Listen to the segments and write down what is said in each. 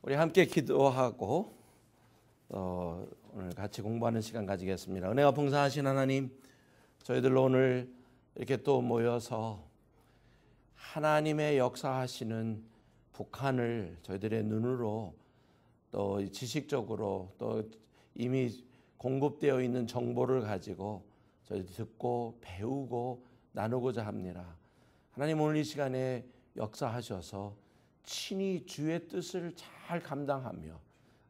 우리 함께 기도하고 오늘 같이 공부하는 시간 가지겠습니다. 은혜가 풍성하신 하나님, 저희들로 오늘 이렇게 또 모여서 하나님의 역사하시는 북한을 저희들의 눈으로 또 지식적으로 또 이미 공급되어 있는 정보를 가지고 저희들 듣고 배우고 나누고자 합니다. 하나님, 오늘 이 시간에 역사하셔서 친히 주의 뜻을 잘 감당하며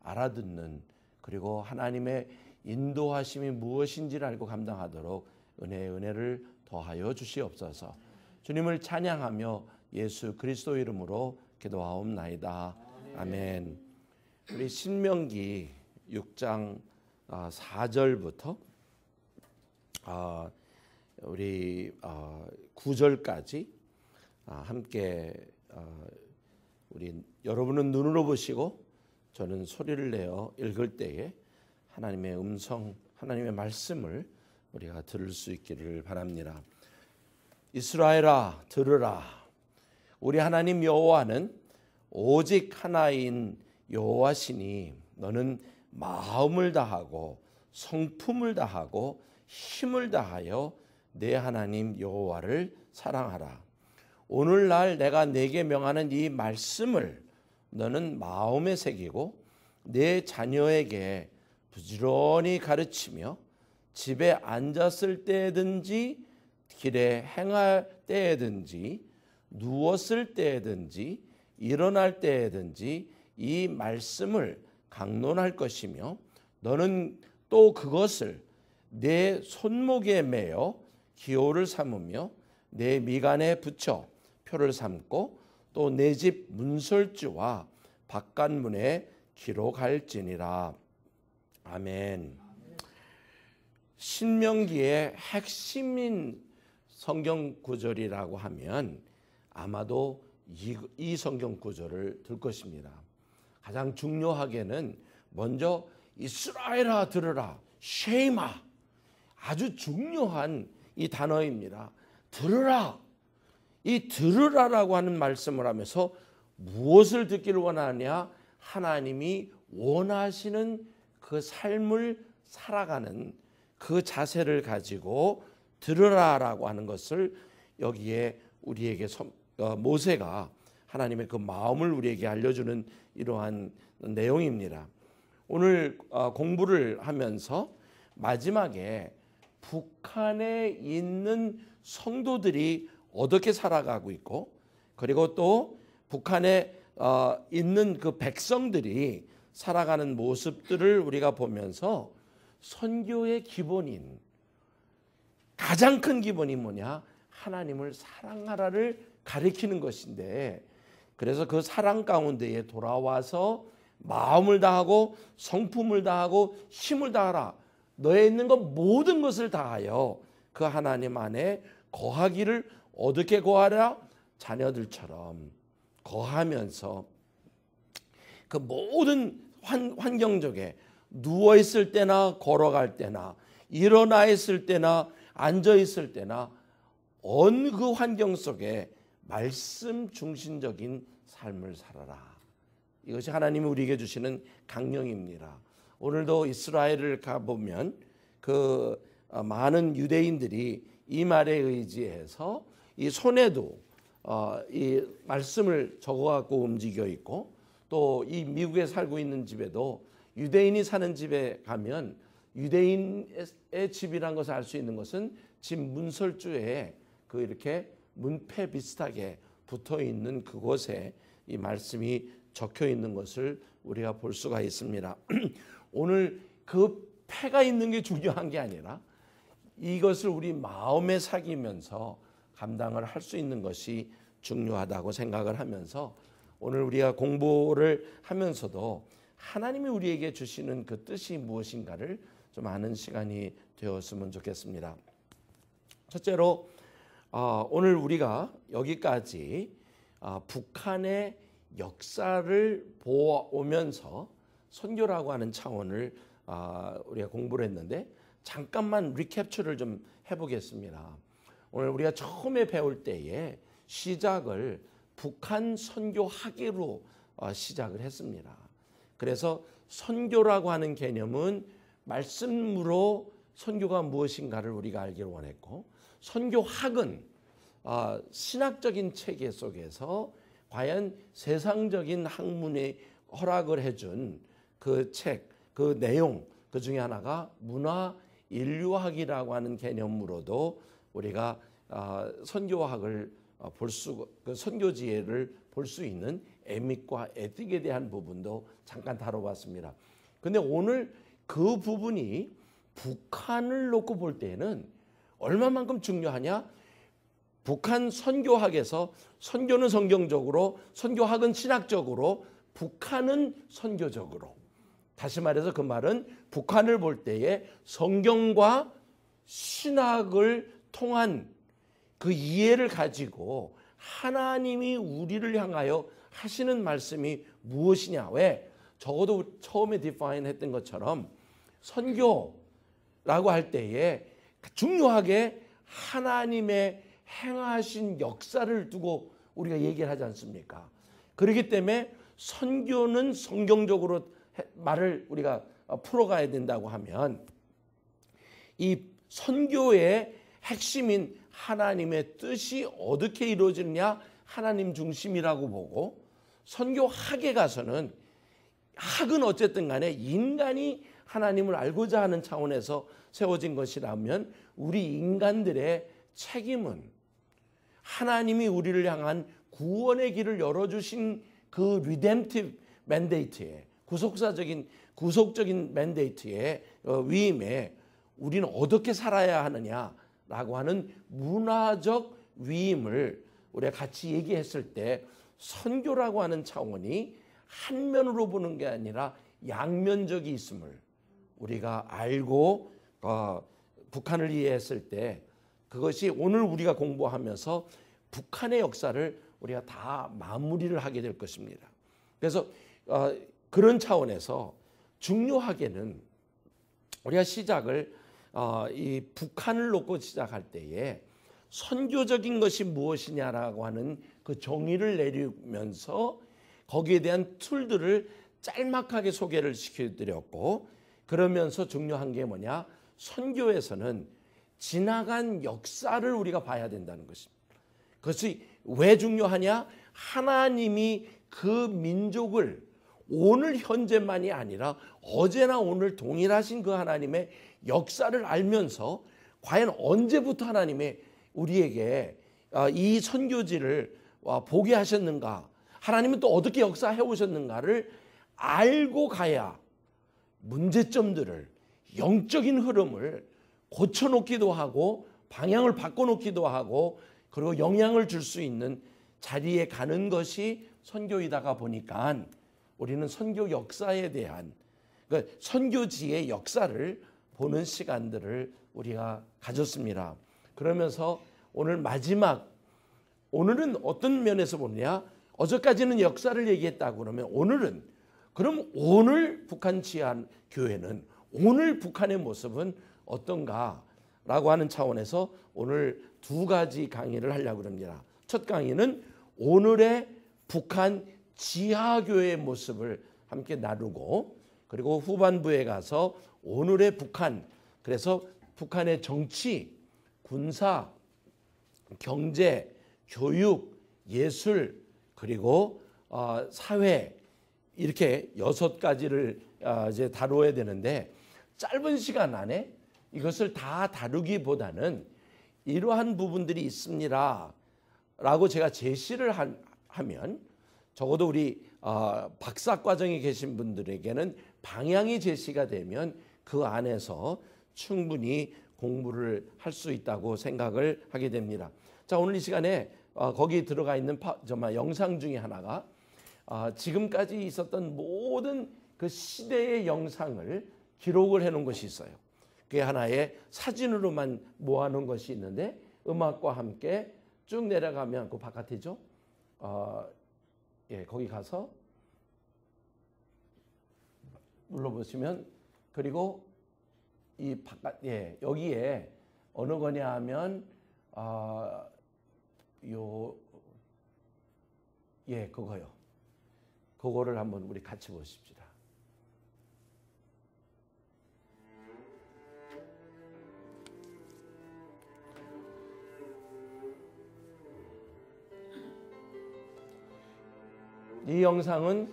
알아듣는, 그리고 하나님의 인도하심이 무엇인지를 알고 감당하도록 은혜를 더하여 주시옵소서. 주님을 찬양하며 예수 그리스도 이름으로 기도하옵나이다. 아멘. 우리 신명기 6장 4절부터 우리 9절까지 함께 우리 여러분은 눈으로 보시고 저는 소리를 내어 읽을 때에 하나님의 음성, 하나님의 말씀을 우리가 들을 수 있기를 바랍니다. 이스라엘아, 들으라. 우리 하나님 여호와는 오직 하나인 여호와시니 너는 마음을 다하고 성품을 다하고 힘을 다하여 내 하나님 여호와를 사랑하라. 오늘날 내가 네게 명하는 이 말씀을 너는 마음에 새기고 내 자녀에게 부지런히 가르치며 집에 앉았을 때든지 길에 행할 때든지 누웠을 때든지 일어날 때든지 이 말씀을 강론할 것이며 너는 또 그것을 내 손목에 매어 기호를 삼으며 내 미간에 붙여 표를 삼고 또 내 집 문설주와 바깥문에 기록할지니라. 아멘. 신명기의 핵심인 성경 구절이라고 하면 아마도 이 성경 구절을 들 것입니다. 가장 중요하게는 먼저 이스라엘아 들으라, 쉐이마, 아주 중요한 이 단어입니다. 들으라. 이 들으라라고 하는 말씀을 하면서 무엇을 듣기를 원하냐? 하나님이 원하시는 그 삶을 살아가는 그 자세를 가지고 들으라라고 하는 것을 여기에 우리에게 모세가 하나님의 그 마음을 우리에게 알려주는 이러한 내용입니다. 오늘 공부를 하면서 마지막에 북한에 있는 성도들이 어떻게 살아가고 있고, 그리고 또 북한에 있는 그 백성들이 살아가는 모습들을 우리가 보면서 선교의 기본인, 가장 큰 기본이 뭐냐? 하나님을 사랑하라를 가리키는 것인데, 그래서 그 사랑 가운데에 돌아와서 마음을 다하고 성품을 다하고 힘을 다하라. 너에 있는 것 모든 것을 다하여 그 하나님 안에 거하기를 어떻게 거하라? 자녀들처럼 거하면서 그 모든 환경 속에 누워있을 때나 걸어갈 때나 일어나 있을 때나 앉아 있을 때나 어느 그 환경 속에 말씀 중심적인 삶을 살아라. 이것이 하나님이 우리에게 주시는 강령입니다. 오늘도 이스라엘을 가보면 그 많은 유대인들이 이 말에 의지해서 이 손에도 이 말씀을 적어갖고 움직여 있고, 또 이 미국에 살고 있는 집에도 유대인이 사는 집에 가면 유대인의 집이란 것을 알 수 있는 것은 집 문설주에 그 이렇게 문패 비슷하게 붙어 있는 그곳에 이 말씀이 적혀 있는 것을 우리가 볼 수가 있습니다. 오늘 그 패가 있는 게 중요한 게 아니라 이것을 우리 마음에 새기면서 감당을 할 수 있는 것이 중요하다고 생각을 하면서 오늘 우리가 공부를 하면서도 하나님이 우리에게 주시는 그 뜻이 무엇인가를 좀 아는 시간이 되었으면 좋겠습니다. 첫째로 오늘 우리가 여기까지 북한의 역사를 보아오면서 선교라고 하는 차원을 우리가 공부를 했는데, 잠깐만 리캡처를 좀 해보겠습니다. 오늘 우리가 처음에 배울 때에 시작을 북한 선교학으로 시작을 했습니다. 그래서 선교라고 하는 개념은 말씀으로 선교가 무엇인가를 우리가 알기를 원했고, 선교학은 신학적인 체계 속에서 과연 세상적인 학문에 허락을 해준 그 책, 그 내용, 그 중에 하나가 문화 인류학이라고 하는 개념으로도 우리가 선교학을 그 선교지혜를 볼 수 있는 에믹과 에틱에 대한 부분도 잠깐 다뤄봤습니다. 근데 오늘 그 부분이 북한을 놓고 볼 때는 얼마만큼 중요하냐? 북한 선교학에서 선교는 성경적으로, 선교학은 신학적으로, 북한은 선교적으로. 다시 말해서 그 말은 북한을 볼 때에 성경과 신학을 통한 그 이해를 가지고 하나님이 우리를 향하여 하시는 말씀이 무엇이냐. 왜? 적어도 처음에 디파인 했던 것처럼 선교라고 할 때에 중요하게 하나님의 행하신 역사를 두고 우리가 얘기를 하지 않습니까? 그렇기 때문에 선교는 성경적으로 말을 우리가 풀어가야 된다고 하면 이 선교의 핵심인 하나님의 뜻이 어떻게 이루어지느냐, 하나님 중심이라고 보고, 선교학에 가서는 학은 어쨌든 간에 인간이 하나님을 알고자 하는 차원에서 세워진 것이라면 우리 인간들의 책임은 하나님이 우리를 향한 구원의 길을 열어주신 그 리뎀티브 맨데이트에, 구속적인 맨데이트의 위임에 우리는 어떻게 살아야 하느냐라고 하는 문화적 위임을 우리가 같이 얘기했을 때 선교라고 하는 차원이 한 면으로 보는 게 아니라 양면적이 있음을 우리가 알고 북한을 이해했을 때 그것이 오늘 우리가 공부하면서 북한의 역사를 우리가 다 마무리를 하게 될 것입니다. 그래서 그런 차원에서 중요하게는 우리가 시작을 이 북한을 놓고 시작할 때에 선교적인 것이 무엇이냐라고 하는 그 정의를 내리면서 거기에 대한 툴들을 짤막하게 소개를 시켜드렸고, 그러면서 중요한 게 뭐냐, 선교에서는 지나간 역사를 우리가 봐야 된다는 것입니다. 그것이 왜 중요하냐? 하나님이 그 민족을 오늘 현재만이 아니라 어제나 오늘 동일하신 그 하나님의 역사를 알면서 과연 언제부터 하나님의 우리에게 이 선교지를 보게 하셨는가, 하나님은 또 어떻게 역사해 오셨는가를 알고 가야 문제점들을, 영적인 흐름을 고쳐놓기도 하고 방향을 바꿔놓기도 하고 그리고 영향을 줄 수 있는 자리에 가는 것이 선교이다가 보니까 우리는 선교 역사에 대한, 그러니까 선교지의 역사를 보는 시간들을 우리가 가졌습니다. 그러면서 오늘 마지막, 오늘은 어떤 면에서 보느냐, 어제까지는 역사를 얘기했다고 그러면 오늘은, 그럼 오늘 북한 치안 교회는, 오늘 북한의 모습은 어떤가라고 하는 차원에서 오늘 두 가지 강의를 하려고 합니다. 첫 강의는 오늘의 북한 지하교회의 모습을 함께 나누고, 그리고 후반부에 가서 오늘의 북한, 그래서 북한의 정치, 군사, 경제, 교육, 예술, 그리고 사회, 이렇게 6가지를 이제 다루어야 되는데 짧은 시간 안에 이것을 다 다루기보다는 이러한 부분들이 있습니다 라고 제가 제시를 하면 적어도 우리 박사과정에 계신 분들에게는 방향이 제시가 되면 그 안에서 충분히 공부를 할 수 있다고 생각을 하게 됩니다. 자, 오늘 이 시간에 거기 들어가 있는 영상 중에 하나가 지금까지 있었던 모든 그 시대의 영상을 기록을 해놓은 것이 있어요. 그게 하나의 사진으로만 모아놓은 것이 있는데 음악과 함께 쭉 내려가면 그 바깥이죠. 거기 가서 눌러보시면, 그리고 이 바깥, 여기에 어느 거냐 하면 그거요. 그거를 한번 우리 같이 보십시다. 이 영상은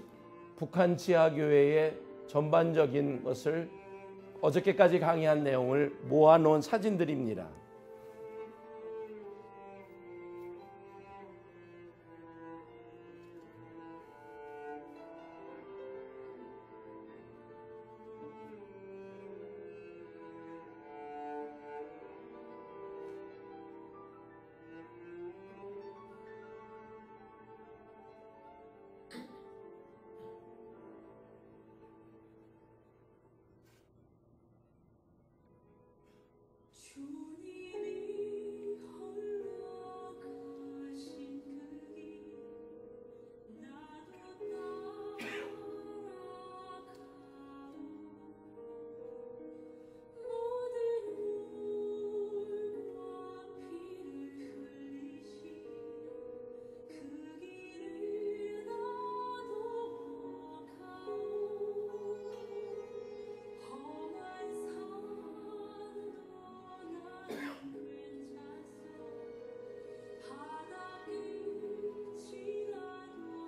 북한 지하교회의 전반적인 것을 어저께까지 강의한 내용을 모아놓은 사진들입니다. 주님이 홀로 가신 그 길 나도 따라가오 모든 물과 피를 흘리신 그 길을 나도 가오 험한 산도 나는 괜찮소 바닥이 지나도 나는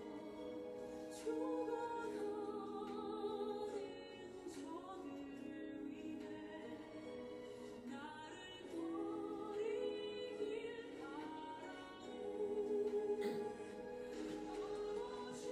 괜찮소 죽어가는 저들을 위해 나를 버리길 바라오 아버지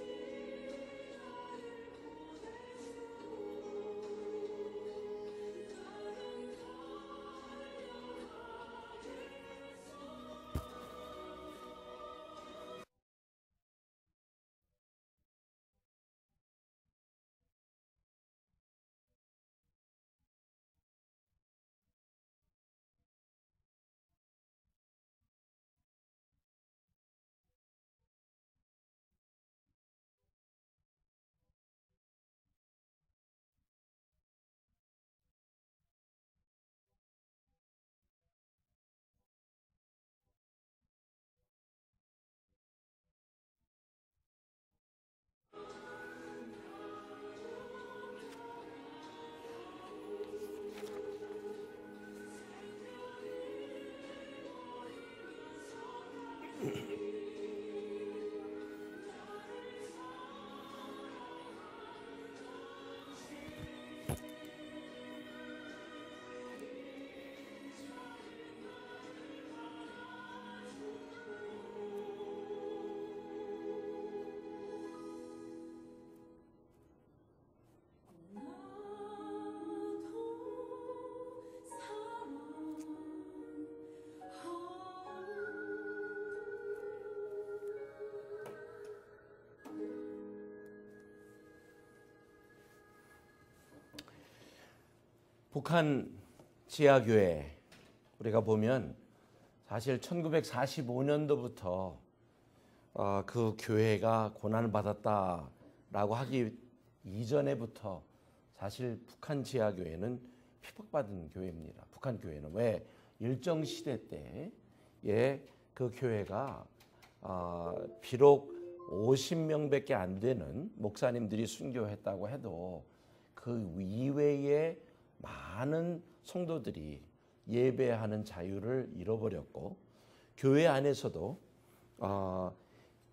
나를 보내주오 북한 지하교회 우리가 보면 사실 1945년도부터 그 교회가 고난을 받았다라고 하기 이전에부터 사실 북한 지하교회는 핍박받은 교회입니다. 북한 교회는 왜 일정 시대 때에 그 교회가 비록 50명밖에 안 되는 목사님들이 순교했다고 해도 그 이외에 많은 성도들이 예배하는 자유를 잃어버렸고, 교회 안에서도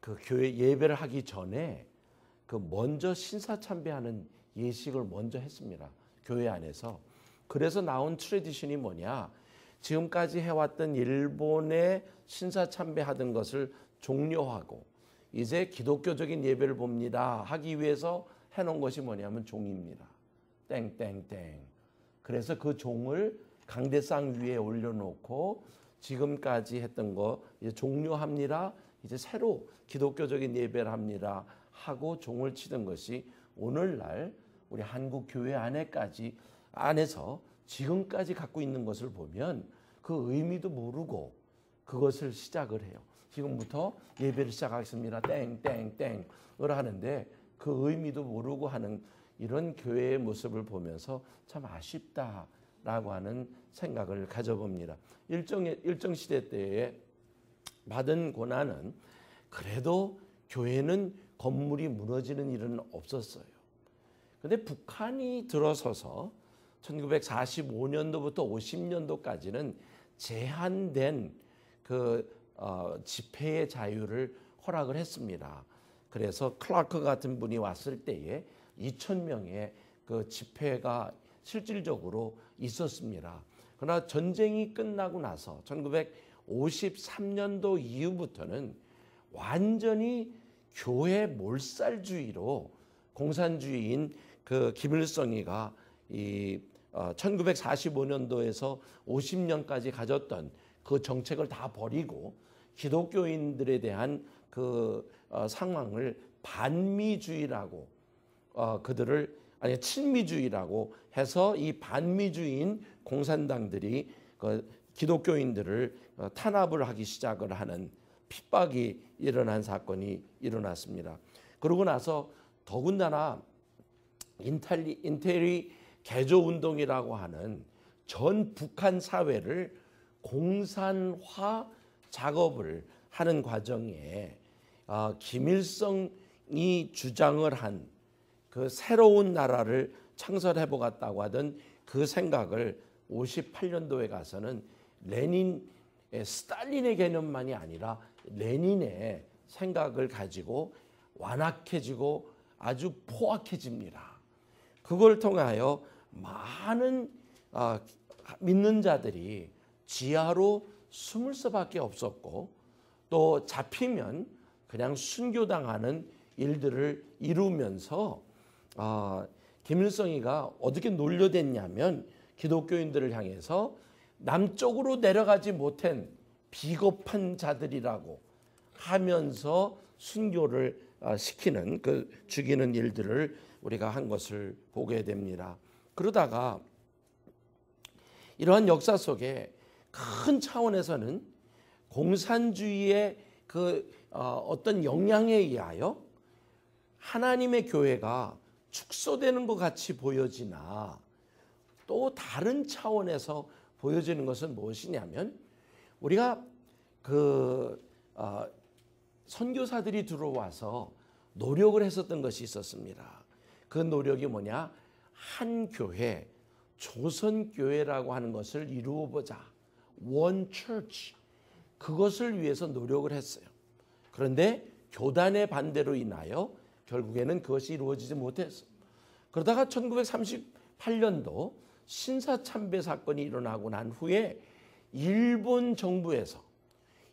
그 교회 예배를 하기 전에 그 먼저 신사참배하는 예식을 먼저 했습니다. 교회 안에서. 그래서 나온 트래디션이 뭐냐? 지금까지 해왔던 일본의 신사참배하던 것을 종료하고 이제 기독교적인 예배를 봅니다 하기 위해서 해놓은 것이 뭐냐면 종입니다. 땡땡땡. 그래서 그 종을 강대상 위에 올려놓고 지금까지 했던 거 이제 종료합니다. 이제 새로 기독교적인 예배를 합니다 하고 종을 치던 것이 오늘날 우리 한국 교회 안에서 지금까지 갖고 있는 것을 보면 그 의미도 모르고 그것을 시작을 해요. 지금부터 예배를 시작하겠습니다. 땡땡땡을 하는데 그 의미도 모르고 하는 이런 교회의 모습을 보면서 참 아쉽다라고 하는 생각을 가져봅니다. 일정 시대 때에 받은 고난은 그래도 교회는 건물이 무너지는 일은 없었어요. 그런데 북한이 들어서서 1945년도부터 50년도까지는 제한된 그 집회의 자유를 허락을 했습니다. 그래서 클라크 같은 분이 왔을 때에 2,000명의 그 집회가 실질적으로 있었습니다. 그러나 전쟁이 끝나고 나서 1953년도 이후부터는 완전히 교회 몰살주의로 공산주의인 그 김일성이가 이 1945년도에서 50년까지 가졌던 그 정책을 다 버리고 기독교인들에 대한 그 상황을 반미주의라고 그들을 아니 친미주의라고 해서 이 반미주의인 공산당들이 그 기독교인들을 탄압을 하기 시작을 하는 핍박이 일어난 사건이 일어났습니다. 그러고 나서 더군다나 인텔리 개조운동이라고 하는 전 북한 사회를 공산화 작업을 하는 과정에 김일성이 주장을 한 그 새로운 나라를 창설해 보겠다고 하던 그 생각을 58년도에 가서는 스탈린의 개념만이 아니라 레닌의 생각을 가지고 완악해지고 아주 포악해집니다. 그걸 통하여 많은 믿는 자들이 지하로 숨을 수밖에 없었고 또 잡히면 그냥 순교당하는 일들을 이루면서 김일성이가 어떻게 논려댔냐면 기독교인들을 향해서 남쪽으로 내려가지 못한 비겁한 자들이라고 하면서 순교를 시키는 그 죽이는 일들을 우리가 한 것을 보게 됩니다. 그러다가 이러한 역사 속에 큰 차원에서는 공산주의의 그 어떤 영향에 의하여 하나님의 교회가 축소되는 것 같이 보여지나 또 다른 차원에서 보여지는 것은 무엇이냐면 우리가 그 선교사들이 들어와서 노력을 했었던 것이 있었습니다. 그 노력이 뭐냐? 한 교회, 조선교회라고 하는 것을 이루어보자. One Church. 그것을 위해서 노력을 했어요. 그런데 교단의 반대로 인하여 결국에는 그것이 이루어지지 못했어요. 그러다가 1938년도 신사참배 사건이 일어나고 난 후에 일본 정부에서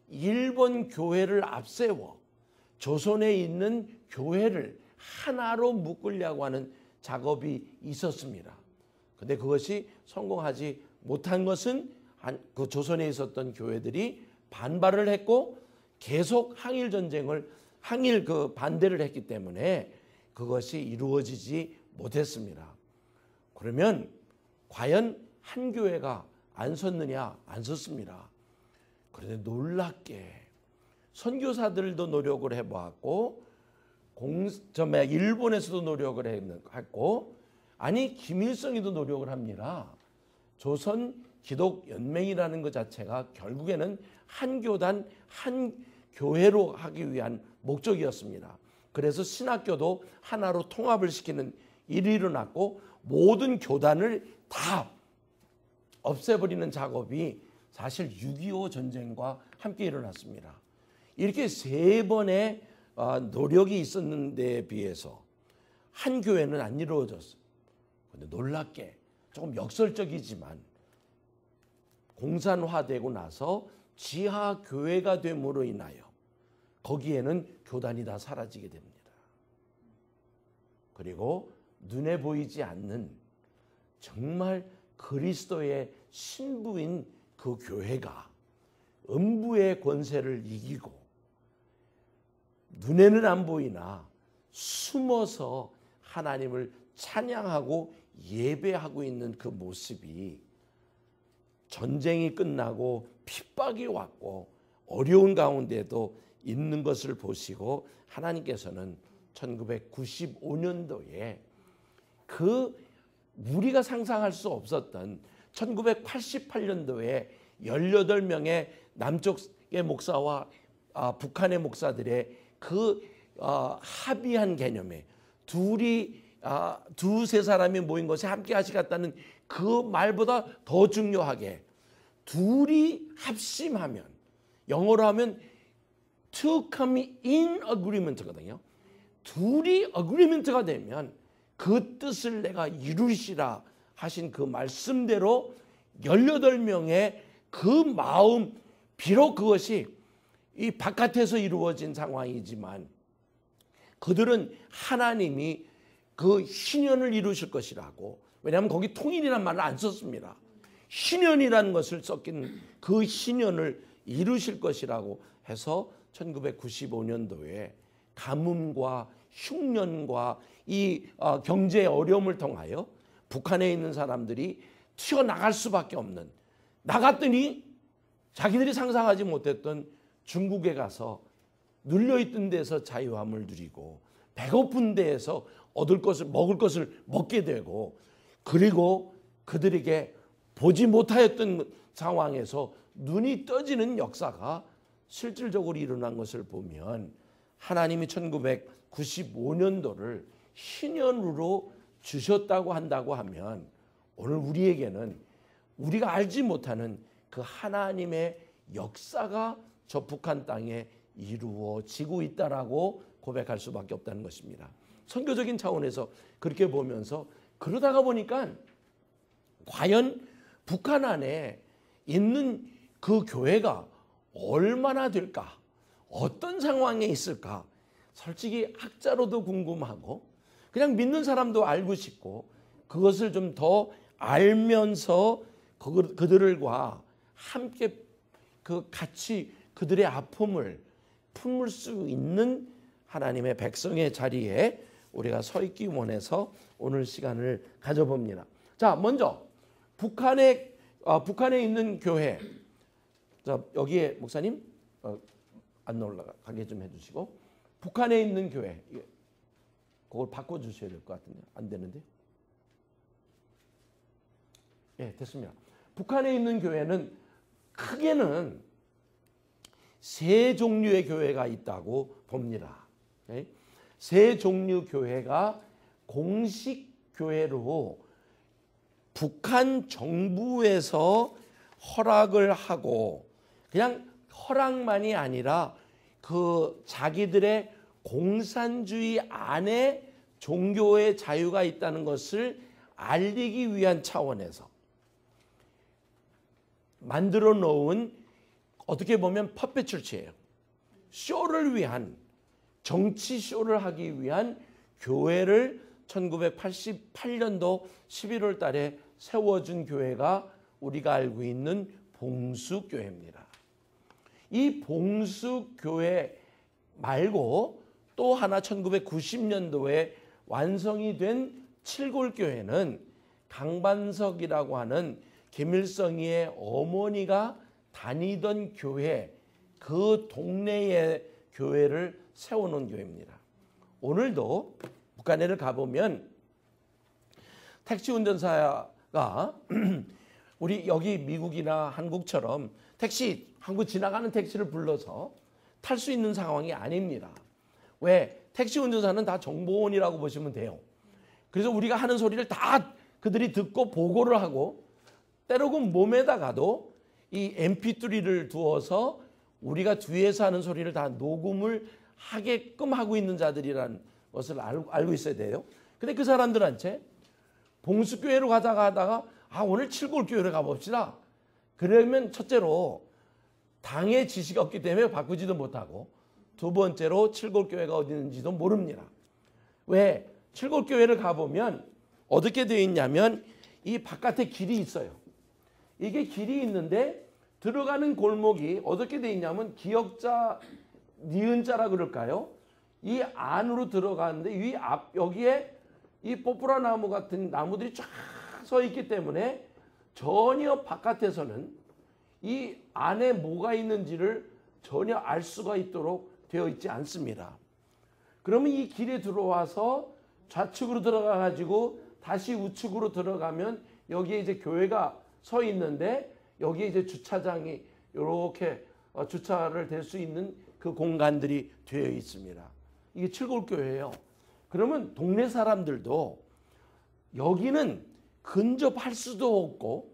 일본 교회를 앞세워 조선에 있는 교회를 하나로 묶으려고 하는 작업이 있었습니다. 그런데 그것이 성공하지 못한 것은 그 조선에 있었던 교회들이 반발을 했고 계속 항일 그 반대를 했기 때문에 그것이 이루어지지 못했습니다. 그러면 과연 한 교회가 안 섰느냐? 안 섰습니다. 그런데 놀랍게 선교사들도 노력을 해보았고 일본에서도 노력을 했고 아니 김일성이도 노력을 합니다. 조선 기독연맹이라는 것 자체가 결국에는 한 교단 한 교회로 하기 위한 목적이었습니다. 그래서 신학교도 하나로 통합을 시키는 일이 일어났고 모든 교단을 다 없애버리는 작업이 사실 6.25 전쟁과 함께 일어났습니다. 이렇게 세 번의 노력이 있었는데 비해서 한 교회는 안 이루어졌어요. 그런데 놀랍게 조금 역설적이지만 공산화되고 나서 지하 교회가 됨으로 인하여 거기에는 교단이 다 사라지게 됩니다. 그리고 눈에 보이지 않는 정말 그리스도의 신부인 그 교회가 음부의 권세를 이기고 눈에는 안 보이나 숨어서 하나님을 찬양하고 예배하고 있는 그 모습이 전쟁이 끝나고 핍박이 왔고 어려운 가운데도 있는 것을 보시고 하나님께서는 1995년도에 그 우리가 상상할 수 없었던 1988년도에 18명의 남쪽의 목사와 북한의 목사들의 그 합의한 개념에 두세 사람이 모인 것이 함께 하시겠다는 그 말보다 더 중요하게 둘이 합심하면 영어로 하면 to come in agreement거든요. 둘이 agreement가 되면 그 뜻을 내가 이루시라 하신 그 말씀대로 18명의 그 마음, 비록 그것이 이 바깥에서 이루어진 상황이지만 그들은 하나님이 그 신년을 이루실 것이라고, 왜냐하면 거기 통일이라는 말을 안 썼습니다. 신년이라는 것을 섞인 그 신년을 이루실 것이라고 해서 1995년도에 가뭄과 흉년과 이 경제 어려움을 통하여 북한에 있는 사람들이 튀어나갈 수밖에 없는, 나갔더니 자기들이 상상하지 못했던 중국에 가서 눌려있던 데서 자유함을 누리고 배고픈 데에서 얻을 것을 먹을 것을 먹게 되고, 그리고 그들에게 보지 못하였던 상황에서 눈이 떠지는 역사가 실질적으로 일어난 것을 보면 하나님이 1995년도를 신년으로 주셨다고 한다고 하면 오늘 우리에게는 우리가 알지 못하는 그 하나님의 역사가 저 북한 땅에 이루어지고 있다라고 고백할 수밖에 없다는 것입니다. 선교적인 차원에서 그렇게 보면서 그러다가 보니까 과연 북한 안에 있는 그 교회가 얼마나 될까? 어떤 상황에 있을까? 솔직히 학자로도 궁금하고 그냥 믿는 사람도 알고 싶고 그것을 좀 더 알면서 그들과 함께 같이 그들의 아픔을 품을 수 있는 하나님의 백성의 자리에 우리가 서 있기 원해서 오늘 시간을 가져봅니다. 자, 먼저 북한에 있는 교회. 자, 여기에 목사님 안 올라가게 좀 해주시고, 북한에 있는 교회 그걸 바꿔주셔야 될 것 같은데 안 되는데. 예, 됐습니다. 북한에 있는 교회는 크게는 세 종류의 교회가 있다고 봅니다. 세 종류 교회가 공식 교회로 북한 정부에서 허락을 하고, 그냥 허락만이 아니라 그 자기들의 공산주의 안에 종교의 자유가 있다는 것을 알리기 위한 차원에서 만들어 놓은, 어떻게 보면 퍼펫 철치예요. 쇼를 위한, 정치 쇼를 하기 위한 교회를 1988년도 11월 달에 세워준 교회가 우리가 알고 있는 봉수교회입니다. 이 봉수교회 말고 또 하나 1990년도에 완성이 된 칠골교회는 강반석이라고 하는 김일성이의 어머니가 다니던 교회, 그 동네의 교회를 세워놓은 교회입니다. 오늘도 북한에를 가보면 택시 운전사가 우리 여기 미국이나 한국처럼 한국 지나가는 택시를 불러서 탈 수 있는 상황이 아닙니다. 왜? 택시 운전사는 다 정보원이라고 보시면 돼요. 그래서 우리가 하는 소리를 다 그들이 듣고 보고를 하고 때로는 몸에다가도 이 MP3를 두어서 우리가 뒤에서 하는 소리를 다 녹음을 하게끔 하고 있는 자들이라는 것을 알고 있어야 돼요. 근데 그 사람들한테 봉수교회로 하다가 오늘 칠골교회로 가봅시다. 그러면 첫째로 당의 지식이 없기 때문에 바꾸지도 못하고, 두 번째로 칠골교회가 어디 있는지도 모릅니다. 왜? 칠골교회를 가보면 어떻게 되어 있냐면 이 바깥에 길이 있어요. 이게 길이 있는데 들어가는 골목이 어떻게 되어 있냐면 기역자, 니은자라 그럴까요? 이 안으로 들어가는데 여기에 이 포프라 나무 같은 나무들이 쫙 서 있기 때문에 전혀 바깥에서는 이 안에 뭐가 있는지를 전혀 알 수가 있도록 되어 있지 않습니다. 그러면 이 길에 들어와서 좌측으로 들어가 가지고 다시 우측으로 들어가면 여기에 이제 교회가 서 있는데 여기에 이제 주차장이 이렇게 주차를 될 수 있는 그 공간들이 되어 있습니다. 이게 칠골교회예요. 그러면 동네 사람들도 여기는 근접할 수도 없고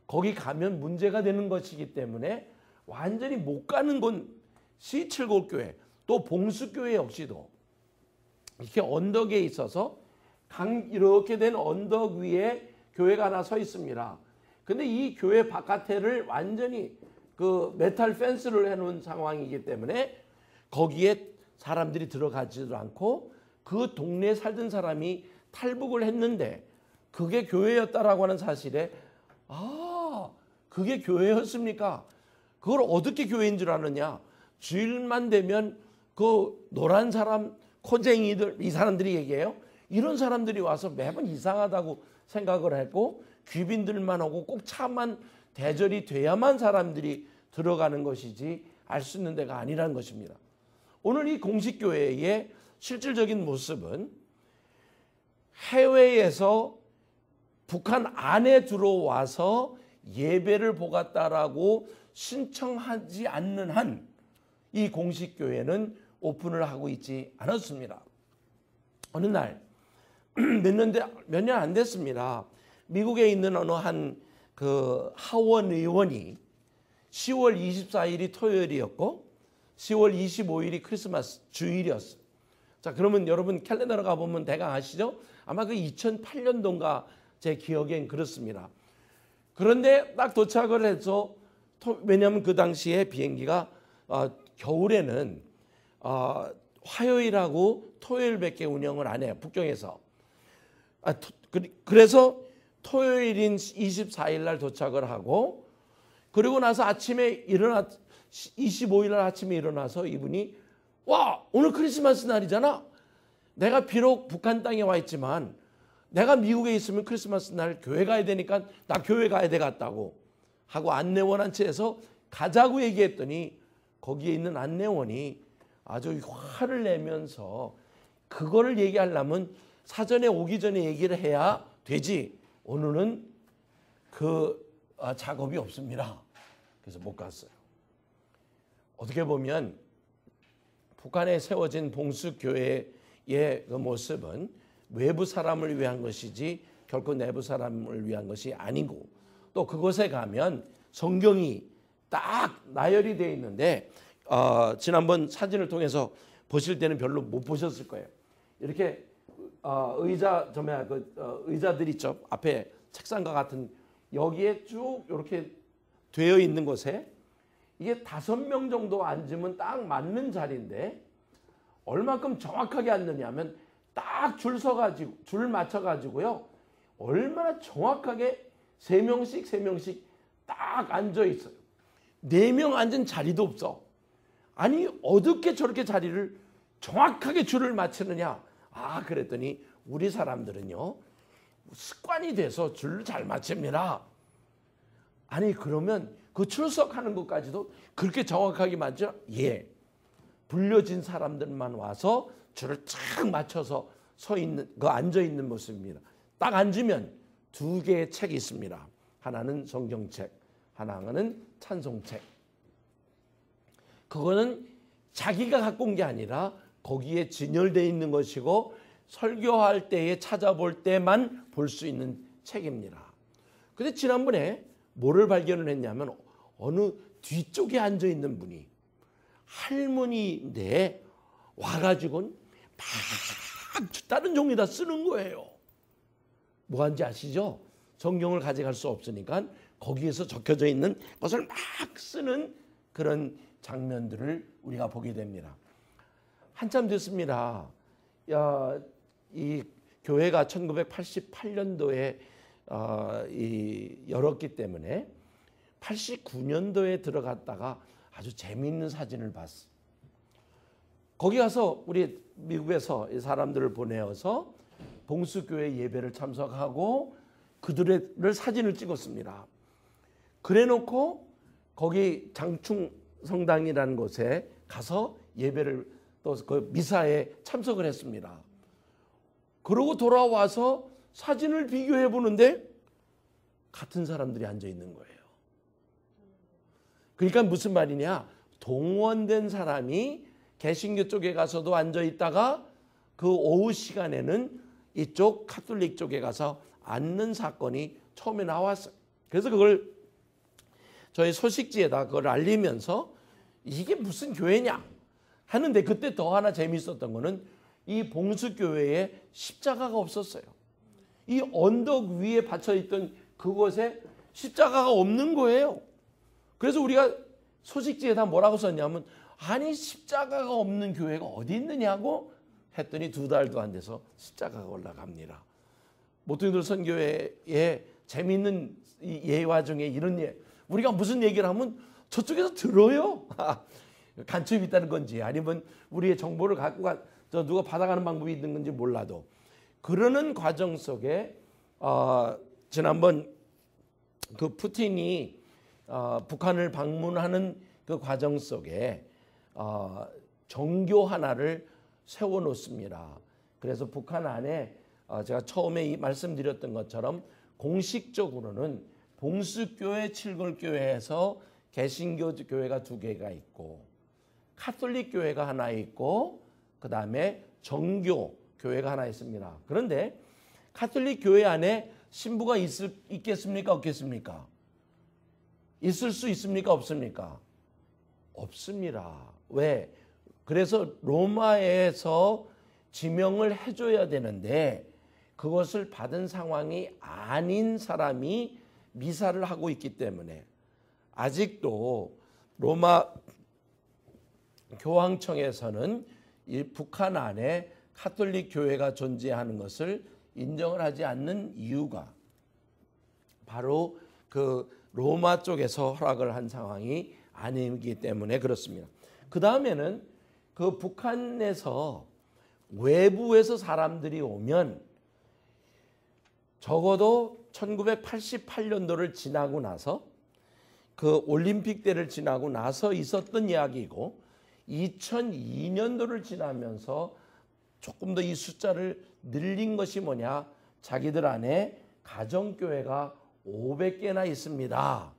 거기 가면 문제가 되는 것이기 때문에 완전히 못 가는 곳이 칠골교회, 또 봉수교회 역시도 이렇게 언덕에 있어서 이렇게 된 언덕 위에 교회가 하나 서 있습니다. 근데 이 교회 바깥에를 완전히 그 메탈 펜스를 해놓은 상황이기 때문에 거기에 사람들이 들어가지도 않고 그 동네에 살던 사람이 탈북을 했는데 그게 교회였다라고 하는 사실에 그게 교회였습니까? 그걸 어떻게 교회인 줄 아느냐? 주일만 되면 그 노란 사람, 코쟁이들, 이 사람들이 얘기해요. 이런 사람들이 와서 매번 이상하다고 생각을 했고 귀빈들만 오고 꼭 차만 대절이 돼야만 사람들이 들어가는 것이지 알 수 있는 데가 아니라는 것입니다. 오늘 이 공식교회의 실질적인 모습은 해외에서 북한 안에 들어와서 예배를 보겠다라고 신청하지 않는 한 이 공식교회는 오픈을 하고 있지 않았습니다. 어느 날 몇 년 안 됐습니다. 미국에 있는 어느 한 그 하원 의원이 10월 24일이 토요일이었고 10월 25일이 크리스마스 주일이었어요. 자, 그러면 여러분 캘린더로 가보면 대강 아시죠? 아마 그 2008년도인가 제 기억엔 그렇습니다. 그런데 딱 도착을 해서 왜냐하면 그 당시에 비행기가 겨울에는 화요일하고 토요일밖에 운영을 안 해요. 북경에서. 그래서 토요일인 24일 날 도착을 하고 그리고 나서 아침에 25일 날 아침에 일어나서 이분이 오늘 크리스마스 날이잖아. 내가 비록 북한 땅에 와 있지만 내가 미국에 있으면 크리스마스 날 교회 가야 되니까 나 교회 가야 되겠다고 하고 안내원한테 해서 가자고 얘기했더니 거기에 있는 안내원이 아주 화를 내면서 그거를 얘기하려면 사전에 오기 전에 얘기를 해야 되지. 오늘은 그 작업이 없습니다. 그래서 못 갔어요. 어떻게 보면 북한에 세워진 봉수교회의 그 모습은 외부 사람을 위한 것이지 결코 내부 사람을 위한 것이 아니고 또 그곳에 가면 성경이 딱 나열이 되어 있는데 지난번 사진을 통해서 보실 때는 별로 못 보셨을 거예요. 이렇게 의자들 있죠. 앞에 책상과 같은 여기에 쭉 이렇게 되어 있는 곳에 이게 5명 정도 앉으면 딱 맞는 자리인데 얼마큼 정확하게 앉느냐면 딱 줄 서가지고 줄 맞춰가지고요. 얼마나 정확하게 3명씩 딱 앉아 있어요. 4명 앉은 자리도 없어. 아니 어떻게 저렇게 자리를 정확하게 줄을 맞추느냐? 그랬더니 우리 사람들은요 습관이 돼서 줄을 잘 맞춥니다. 아니 그러면 그 출석하는 것까지도 그렇게 정확하게 맞죠? 예. 불려진 사람들만 와서 줄을 쫙 맞춰서 앉아 있는 모습입니다. 딱 앉으면 2개의 책이 있습니다. 하나는 성경책, 하나는 찬송책. 그거는 자기가 갖고 온 게 아니라 거기에 진열되어 있는 것이고 설교할 때에 찾아볼 때만 볼 수 있는 책입니다. 근데 지난번에 뭐를 발견을 했냐면 어느 뒤쪽에 앉아 있는 분이 할머니인데 와가지고는 막 다른 종이 다 쓰는 거예요. 뭐 하는지 아시죠? 성경을 가져갈 수 없으니까 거기에서 적혀져 있는 것을 막 쓰는 그런 장면들을 우리가 보게 됩니다. 한참 됐습니다. 이 교회가 1988년도에 열었기 때문에 89년도에 들어갔다가 아주 재미있는 사진을 봤어. 거기 가서 우리 미국에서 이 사람들을 보내어서 봉수교회 예배를 참석하고 그들을 사진을 찍었습니다. 그래놓고 거기 장충성당이라는 곳에 가서 예배를 또 그 미사에 참석을 했습니다. 그러고 돌아와서 사진을 비교해 보는데 같은 사람들이 앉아 있는 거예요. 그러니까 무슨 말이냐? 동원된 사람이 개신교 쪽에 가서도 앉아 있다가 그 오후 시간에는 이쪽 카톨릭 쪽에 가서 앉는 사건이 처음에 나왔어요. 그래서 그걸 저희 소식지에다 그걸 알리면서 이게 무슨 교회냐 하는데, 그때 더 하나 재미있었던 거는 이 봉수교회에 십자가가 없었어요. 이 언덕 위에 받쳐있던 그곳에 십자가가 없는 거예요. 그래서 우리가 소식지에다 뭐라고 썼냐면, 아니 십자가가 없는 교회가 어디 있느냐고 했더니 2달도 안 돼서 십자가가 올라갑니다. 모퉁이들 선교회에 재미있는 예화 중에 이런 우리가 무슨 얘기를 하면 저쪽에서 들어요. 간첩이 있다는 건지 아니면 우리의 정보를 갖고 누가 받아가는 방법이 있는 건지 몰라도, 그러는 과정 속에 지난번 그 푸틴이 북한을 방문하는 그 과정 속에 정교 하나를 세워놓습니다. 그래서 북한 안에 제가 처음에 말씀드렸던 것처럼 공식적으로는 봉수교회, 칠골교회에서 개신교 교회가 2개가 있고 카톨릭 교회가 하나 있고 그 다음에 정교 교회가 하나 있습니다. 그런데 카톨릭 교회 안에 신부가 있겠습니까? 없겠습니까? 있을 수 있습니까? 없습니까? 없습니다. 왜? 그래서 로마에서 지명을 해줘야 되는데 그것을 받은 상황이 아닌 사람이 미사를 하고 있기 때문에 아직도 로마 교황청에서는 이 북한 안에 카톨릭 교회가 존재하는 것을 인정을 하지 않는 이유가 바로 그 로마 쪽에서 허락을 한 상황이 아니기 때문에 그렇습니다. 그 다음에는 그 북한에서 외부에서 사람들이 오면 적어도 1988년도를 지나고 나서 그 올림픽 때를 지나고 나서 있었던 이야기이고 2002년도를 지나면서 조금 더 이 숫자를 늘린 것이 뭐냐, 자기들 안에 가정교회가 500개나 있습니다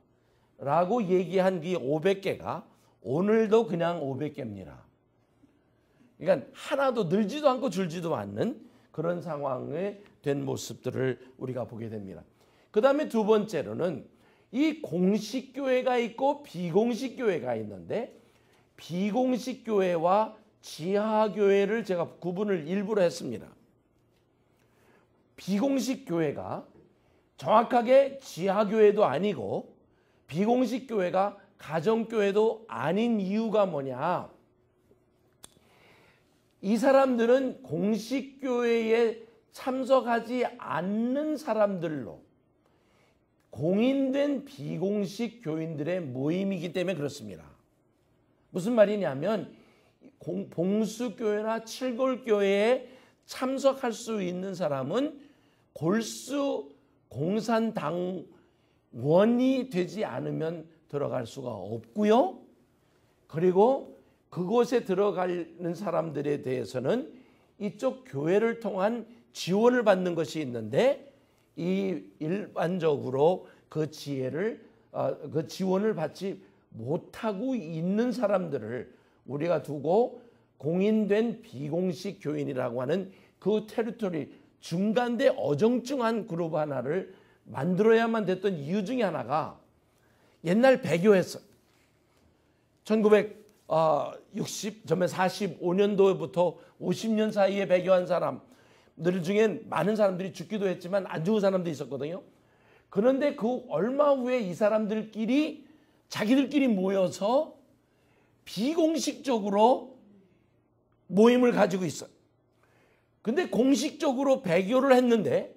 라고 얘기한 이 500개가 오늘도 그냥 500개입니다. 그러니까 하나도 늘지도 않고 줄지도 않는 그런 상황에 된 모습들을 우리가 보게 됩니다. 그 다음에 두 번째로는 이 공식 교회가 있고 비공식 교회가 있는데 비공식 교회와 지하 교회를 제가 구분을 일부러 했습니다. 비공식 교회가 정확하게 지하 교회도 아니고 비공식 교회가 가정 교회도 아닌 이유가 뭐냐? 이 사람들은 공식 교회에 참석하지 않는 사람들로 공인된 비공식 교인들의 모임이기 때문에 그렇습니다. 무슨 말이냐면 봉수교회나 칠골교회에 참석할 수 있는 사람은 골수 공산당원이 되지 않으면 들어갈 수가 없고요. 그리고 그곳에 들어가는 사람들에 대해서는 이쪽 교회를 통한 지원을 받는 것이 있는데 이 일반적으로 그 지원을 받지 못하고 있는 사람들을 우리가 두고 공인된 비공식 교인이라고 하는 그 테리토리 중간대 어정쩡한 그룹 하나를 만들어야만 됐던 이유 중에 하나가 옛날 배교했어요. 1945년도부터 50년 사이에 배교한 사람들 중엔 많은 사람들이 죽기도 했지만 안 죽은 사람도 있었거든요. 그런데 그 얼마 후에 이 사람들끼리 자기들끼리 모여서 비공식적으로 모임을 가지고 있어요. 근데 공식적으로 배교를 했는데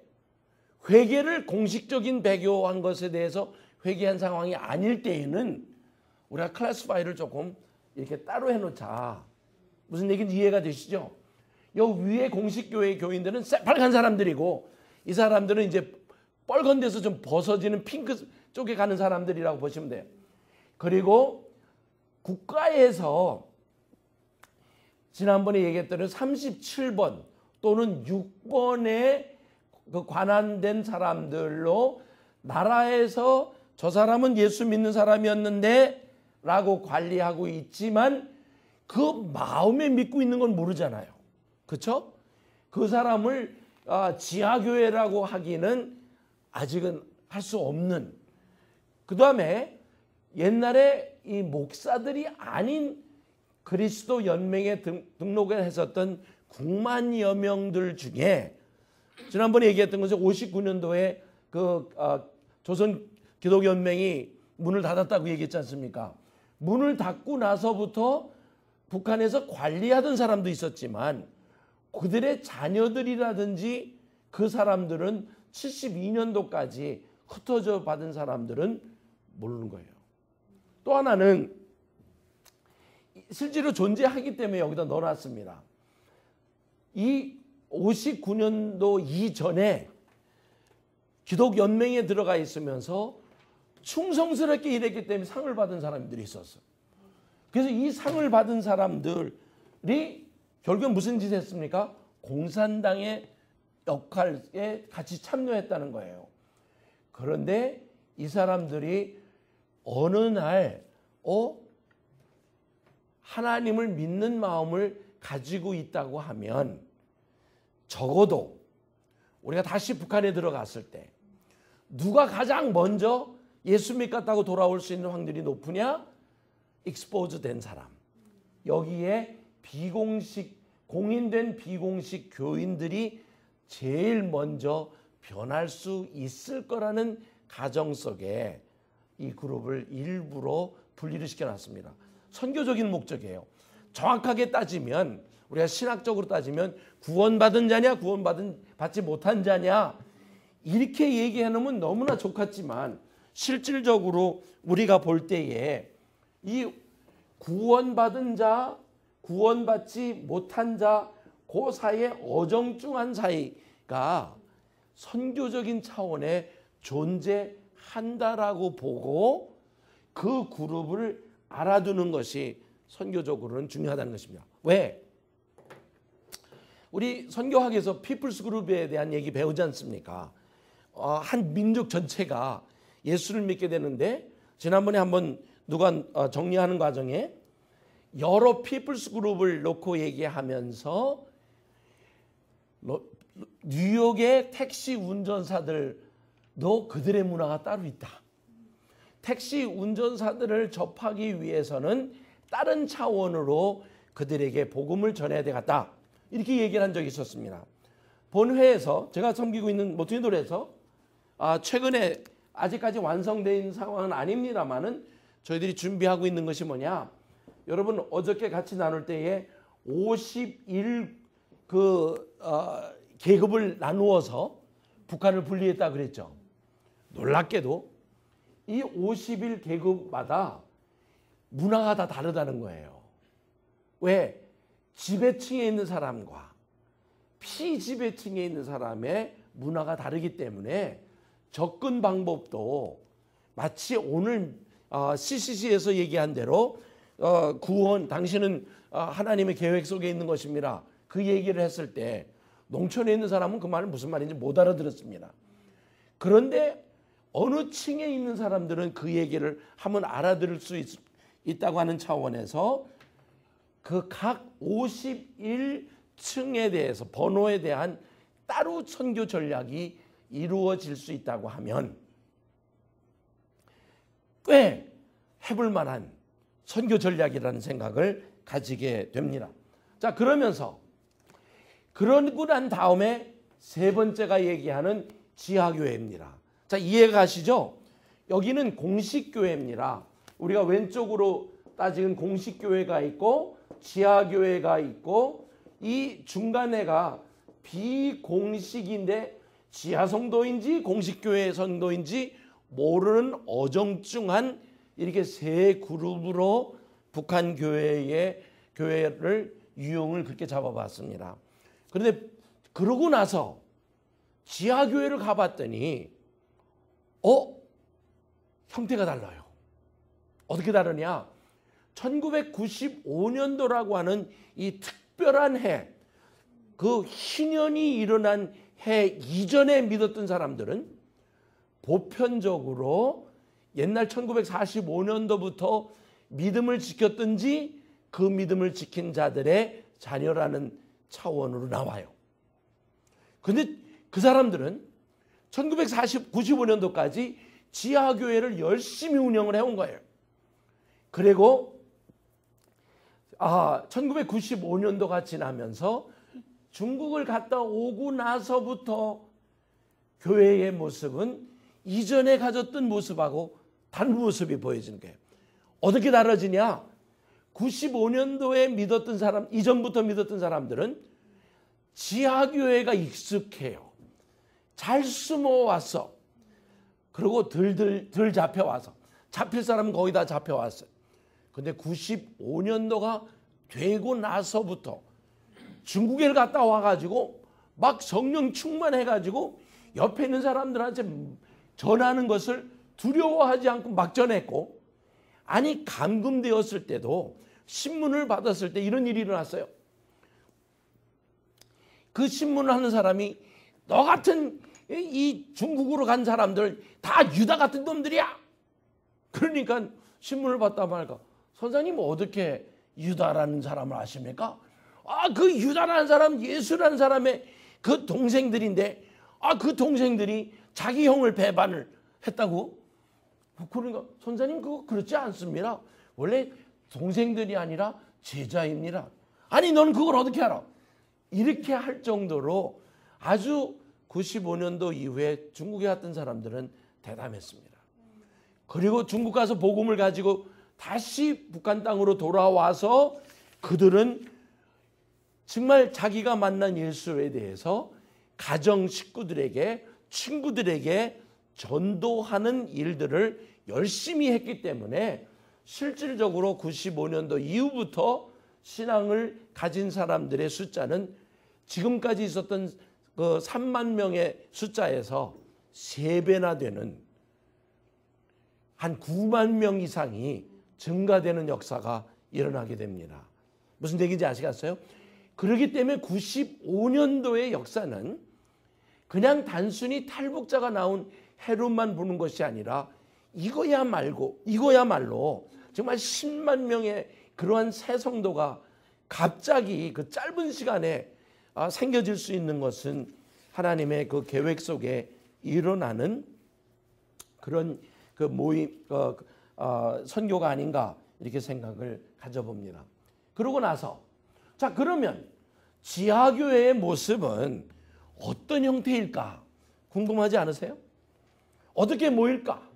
회개를 공식적인 배교한 것에 대해서 회개한 상황이 아닐 때에는 우리가 클래스파이를 조금 이렇게 따로 해놓자. 무슨 얘기인지 이해가 되시죠? 요 위에 공식교회 교인들은 새빨간 사람들이고 이 사람들은 이제 빨간 데서 좀 벗어지는 핑크 쪽에 가는 사람들이라고 보시면 돼요. 그리고 국가에서 지난번에 얘기했던 37번 또는 6번에 그 관한된 사람들로 나라에서 저 사람은 예수 믿는 사람이었는데 라고 관리하고 있지만 그 마음에 믿고 있는 건 모르잖아요. 그렇죠? 그 사람을 지하교회라고 하기는 아직은 할 수 없는. 그 다음에 옛날에 이 목사들이 아닌 그리스도 연맹에 등록을 했었던 9만여 명들 중에 지난번에 얘기했던 것은 59년도에 그 조선 기독연맹이 문을 닫았다고 얘기했지 않습니까? 문을 닫고 나서부터 북한에서 관리하던 사람도 있었지만 그들의 자녀들이라든지 그 사람들은 72년도까지 흩어져 받은 사람들은 모르는 거예요. 또 하나는 실제로 존재하기 때문에 여기다 넣어놨습니다. 이 59년도 이전에 기독연맹에 들어가 있으면서 충성스럽게 일했기 때문에 상을 받은 사람들이 있었어요. 그래서 이 상을 받은 사람들이 결국엔 무슨 짓을 했습니까? 공산당의 역할에 같이 참여했다는 거예요. 그런데 이 사람들이 어느 날 하나님을 믿는 마음을 가지고 있다고 하면 적어도 우리가 다시 북한에 들어갔을 때 누가 가장 먼저 예수 믿겠다고 돌아올 수 있는 확률이 높으냐? 익스포즈 된 사람. 여기에 공인된 비공식 교인들이 제일 먼저 변할 수 있을 거라는 가정 속에 이 그룹을 일부러 분리를 시켜놨습니다. 선교적인 목적이에요. 정확하게 따지면 우리가 신학적으로 따지면 구원받은 자냐 구원받지 못한 자냐 이렇게 얘기해놓으면 너무나 좋겠지만 실질적으로 우리가 볼 때에 이 구원받은 자 구원받지 못한 자 그 사이에 어정쩡한 사이가 선교적인 차원에 존재한다라고 보고 그 그룹을 알아두는 것이 선교적으로는 중요하다는 것입니다. 왜? 우리 선교학에서 피플스 그룹에 대한 얘기 배우지 않습니까? 한 민족 전체가 예수를 믿게 되는데 지난번에 한번 누가 정리하는 과정에 여러 피플스 그룹을 놓고 얘기하면서 뉴욕의 택시 운전사들도 그들의 문화가 따로 있다. 택시 운전사들을 접하기 위해서는 다른 차원으로 그들에게 복음을 전해야 되겠다. 이렇게 얘기를 한 적이 있었습니다. 본회에서 제가 섬기고 있는 모퉁이돌에서 최근에 아직까지 완성된 상황은 아닙니다만은 저희들이 준비하고 있는 것이 뭐냐? 여러분 어저께 같이 나눌 때에 51 계급을 나누어서 북한을 분리했다 그랬죠. 놀랍게도 이 51계급마다 문화가 다 다르다는 거예요. 왜? 지배층에 있는 사람과 피지배층에 있는 사람의 문화가 다르기 때문에 접근 방법도 마치 오늘 CCC에서 얘기한 대로 구원 당신은 하나님의 계획 속에 있는 것입니다. 그 얘기를 했을 때 농촌에 있는 사람은 그 말은 무슨 말인지 못 알아들었습니다. 그런데 어느 층에 있는 사람들은 그 얘기를 하면 알아들을 수 있다고 하는 차원에서 그 각 51층에 대해서 번호에 대한 따로 선교 전략이 이루어질 수 있다고 하면 꽤 해볼 만한 선교 전략이라는 생각을 가지게 됩니다. 자, 그러면서 그러고 난 다음에 세 번째가 얘기하는 지하교회입니다. 자, 이해가 가시죠? 여기는 공식교회입니다. 우리가 왼쪽으로 따지는 공식교회가 있고 지하교회가 있고 이 중간에가 비공식인데 지하성도인지 공식교회 성도인지 모르는 어정쩡한 이렇게 세 그룹으로 북한 교회를 유형을 그렇게 잡아봤습니다. 그런데 그러고 나서 지하교회를 가봤더니 형태가 달라요. 어떻게 다르냐? 1995년도라고 하는 이 특별한 해, 그 희년이 일어난 해 이전에 믿었던 사람들은 보편적으로 옛날 1945년도부터 믿음을 지켰든지 그 믿음을 지킨 자들의 자녀라는 차원으로 나와요. 그런데 그 사람들은 1995년도까지 지하교회를 열심히 운영을 해온 거예요. 그리고 1995년도가 지나면서 중국을 갔다 오고 나서부터 교회의 모습은 이전에 가졌던 모습하고 다른 모습이 보여지는 거예요. 어떻게 다르지냐? 95년도에 믿었던 사람, 이전부터 믿었던 사람들은 지하교회가 익숙해요. 잘 숨어왔어. 그리고 들 잡혀와서. 잡힐 사람은 거의 다 잡혀왔어요. 근데 95년도가 되고 나서부터 중국에 갔다 와가지고 막 성령 충만해가지고 옆에 있는 사람들한테 전하는 것을 두려워하지 않고 막 전했고, 아니 감금되었을 때도 신문을 받았을 때 이런 일이 일어났어요. 그 신문을 하는 사람이 너 같은 이 중국으로 간 사람들 다 유다 같은 놈들이야. 그러니까 신문을 받다 말까, 선생님 어떻게 유다라는 사람을 아십니까? 그 유다라는 사람 예수라는 사람의 그 동생들인데 그 동생들이 자기 형을 배반을 했다고? 그러니까 선생님 그거 그렇지 않습니다. 원래 동생들이 아니라 제자입니다. 아니 너는 그걸 어떻게 알아? 이렇게 할 정도로 아주 95년도 이후에 중국에 갔던 사람들은 대담했습니다. 그리고 중국 가서 복음을 가지고 다시 북한 땅으로 돌아와서 그들은 정말 자기가 만난 예수에 대해서 가정 식구들에게, 친구들에게 전도하는 일들을 열심히 했기 때문에 실질적으로 95년도 이후부터 신앙을 가진 사람들의 숫자는 지금까지 있었던 그 3만 명의 숫자에서 3배나 되는 한 9만 명 이상이 증가되는 역사가 일어나게 됩니다. 무슨 얘기인지 아시겠어요? 그렇기 때문에 95년도의 역사는 그냥 단순히 탈북자가 나온 해로만 보는 것이 아니라 이거야말로 정말 10만 명의 그러한 새 성도가 갑자기 그 짧은 시간에 생겨질 수 있는 것은 하나님의 그 계획 속에 일어나는 그런 그 모임, 선교가 아닌가 이렇게 생각을 가져봅니다. 그러고 나서 자, 그러면 지하교회의 모습은 어떤 형태일까 궁금하지 않으세요? 어떻게 모일까?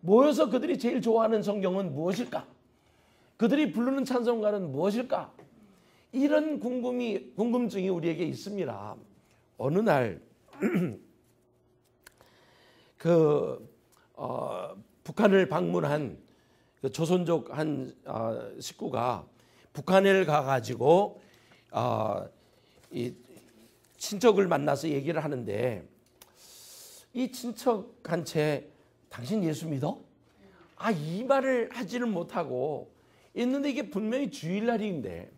모여서 그들이 제일 좋아하는 성경은 무엇일까? 그들이 부르는 찬송가는 무엇일까? 이런 궁금증이 우리에게 있습니다. 어느 날 북한을 방문한 그 조선족 한 식구가 북한을 가가지고 이 친척을 만나서 얘기를 하는데, 이 친척한테 당신 예수 믿어? 이 말을 하지는 못하고 있는데 이게 분명히 주일날인데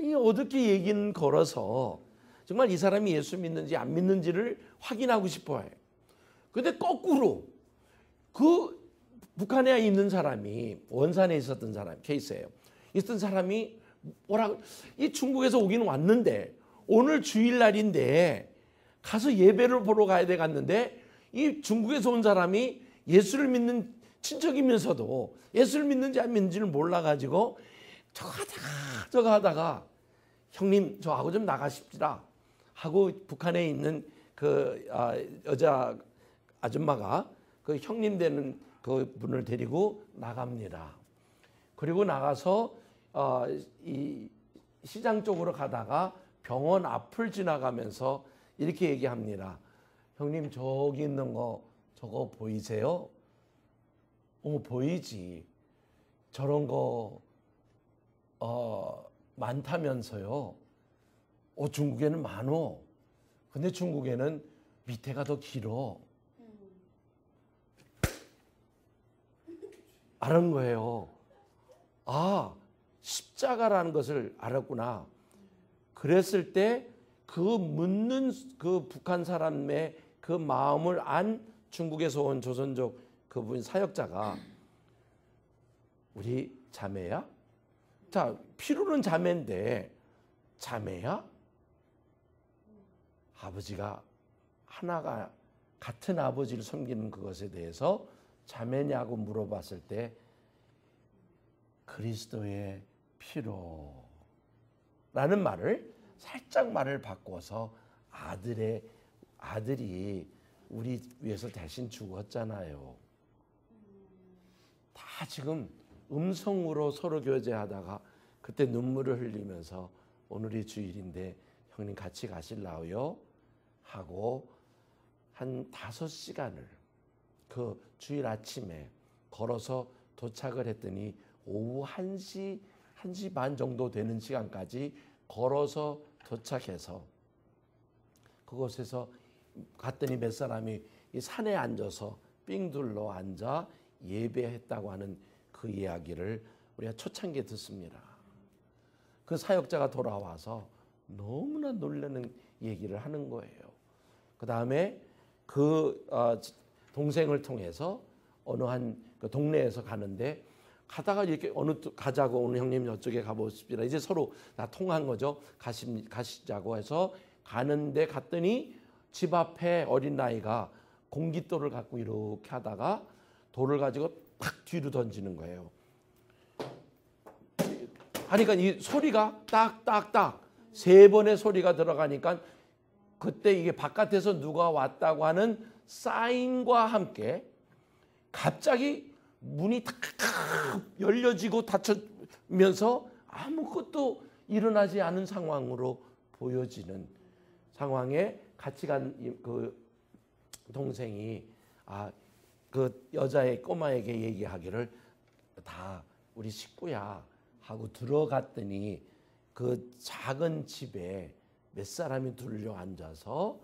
이 어떻게 얘기는 걸어서 정말 이 사람이 예수 믿는지 안 믿는지를 확인하고 싶어 해요. 근데 거꾸로 그 북한에 있는 사람이, 원산에 있었던 사람 케이스예요. 있던 사람이 뭐라고, 이 중국에서 오긴 왔는데 오늘 주일날인데 가서 예배를 보러 가야 돼 갔는데 이 중국에서 온 사람이 예수를 믿는 친척이면서도 예수를 믿는지 안 믿는지를 몰라가지고 저거 하다가 형님 저하고 좀 나가십시다 하고 북한에 있는 그 여자 아줌마가 그 형님 되는 그 분을 데리고 나갑니다. 그리고 나가서 이 시장 쪽으로 가다가 병원 앞을 지나가면서 이렇게 얘기합니다. 형님 저기 있는 거 저거 보이세요? 보이지. 저런 거 많다면서요. 중국에는 많어. 근데 중국에는 밑에가 더 길어. 알은 거예요. 십자가라는 것을 알았구나. 그랬을 때 그 묻는 그 북한 사람의 그 마음을 안 중국에서 온 조선족 그분 사역자가 우리 자매야? 자, 피로는 자매인데 자매야? 아버지가 하나가 같은 아버지를 섬기는 그것에 대해서 자매냐고 물어봤을 때 그리스도의 피로 라는 말을 살짝 말을 바꿔서 아들이 우리 위해서 대신 죽었잖아요. 다 지금 음성으로 서로 교제하다가 그때 눈물을 흘리면서 오늘이 주일인데 형님 같이 가실라요? 하고 한 5시간을 그 주일 아침에 걸어서 도착을 했더니 오후 1시 반 정도 되는 시간까지 걸어서 도착해서 그곳에서 갔더니 몇 사람이 이 산에 앉아서 삥둘러 앉아 예배했다고 하는 그 이야기를 우리가 초창기에 듣습니다. 그 사역자가 돌아와서 너무나 놀라는 얘기를 하는 거예요. 그 다음에 그 동생을 통해서 어느 한 그 동네에서 가는데 가다가 이렇게 가자고 오늘 형님 이쪽에 가보십시다. 이제 서로 다 통한 거죠. 가시자고 해서 가는데 갔더니 집 앞에 어린아이가 공깃돌을 갖고 이렇게 하다가 돌을 가지고 탁 뒤로 던지는 거예요. 하니까 이 소리가 딱딱딱 3번의 소리가 들어가니까 그때 이게 바깥에서 누가 왔다고 하는 사인과 함께 갑자기 문이 탁 열려지고 닫혀면서 아무것도 일어나지 않은 상황으로 보여지는 상황에 같이 간 그 동생이 그 여자의 꼬마에게 얘기하기를 다 우리 식구야 하고 들어갔더니 그 작은 집에 몇 사람이 둘러 앉아서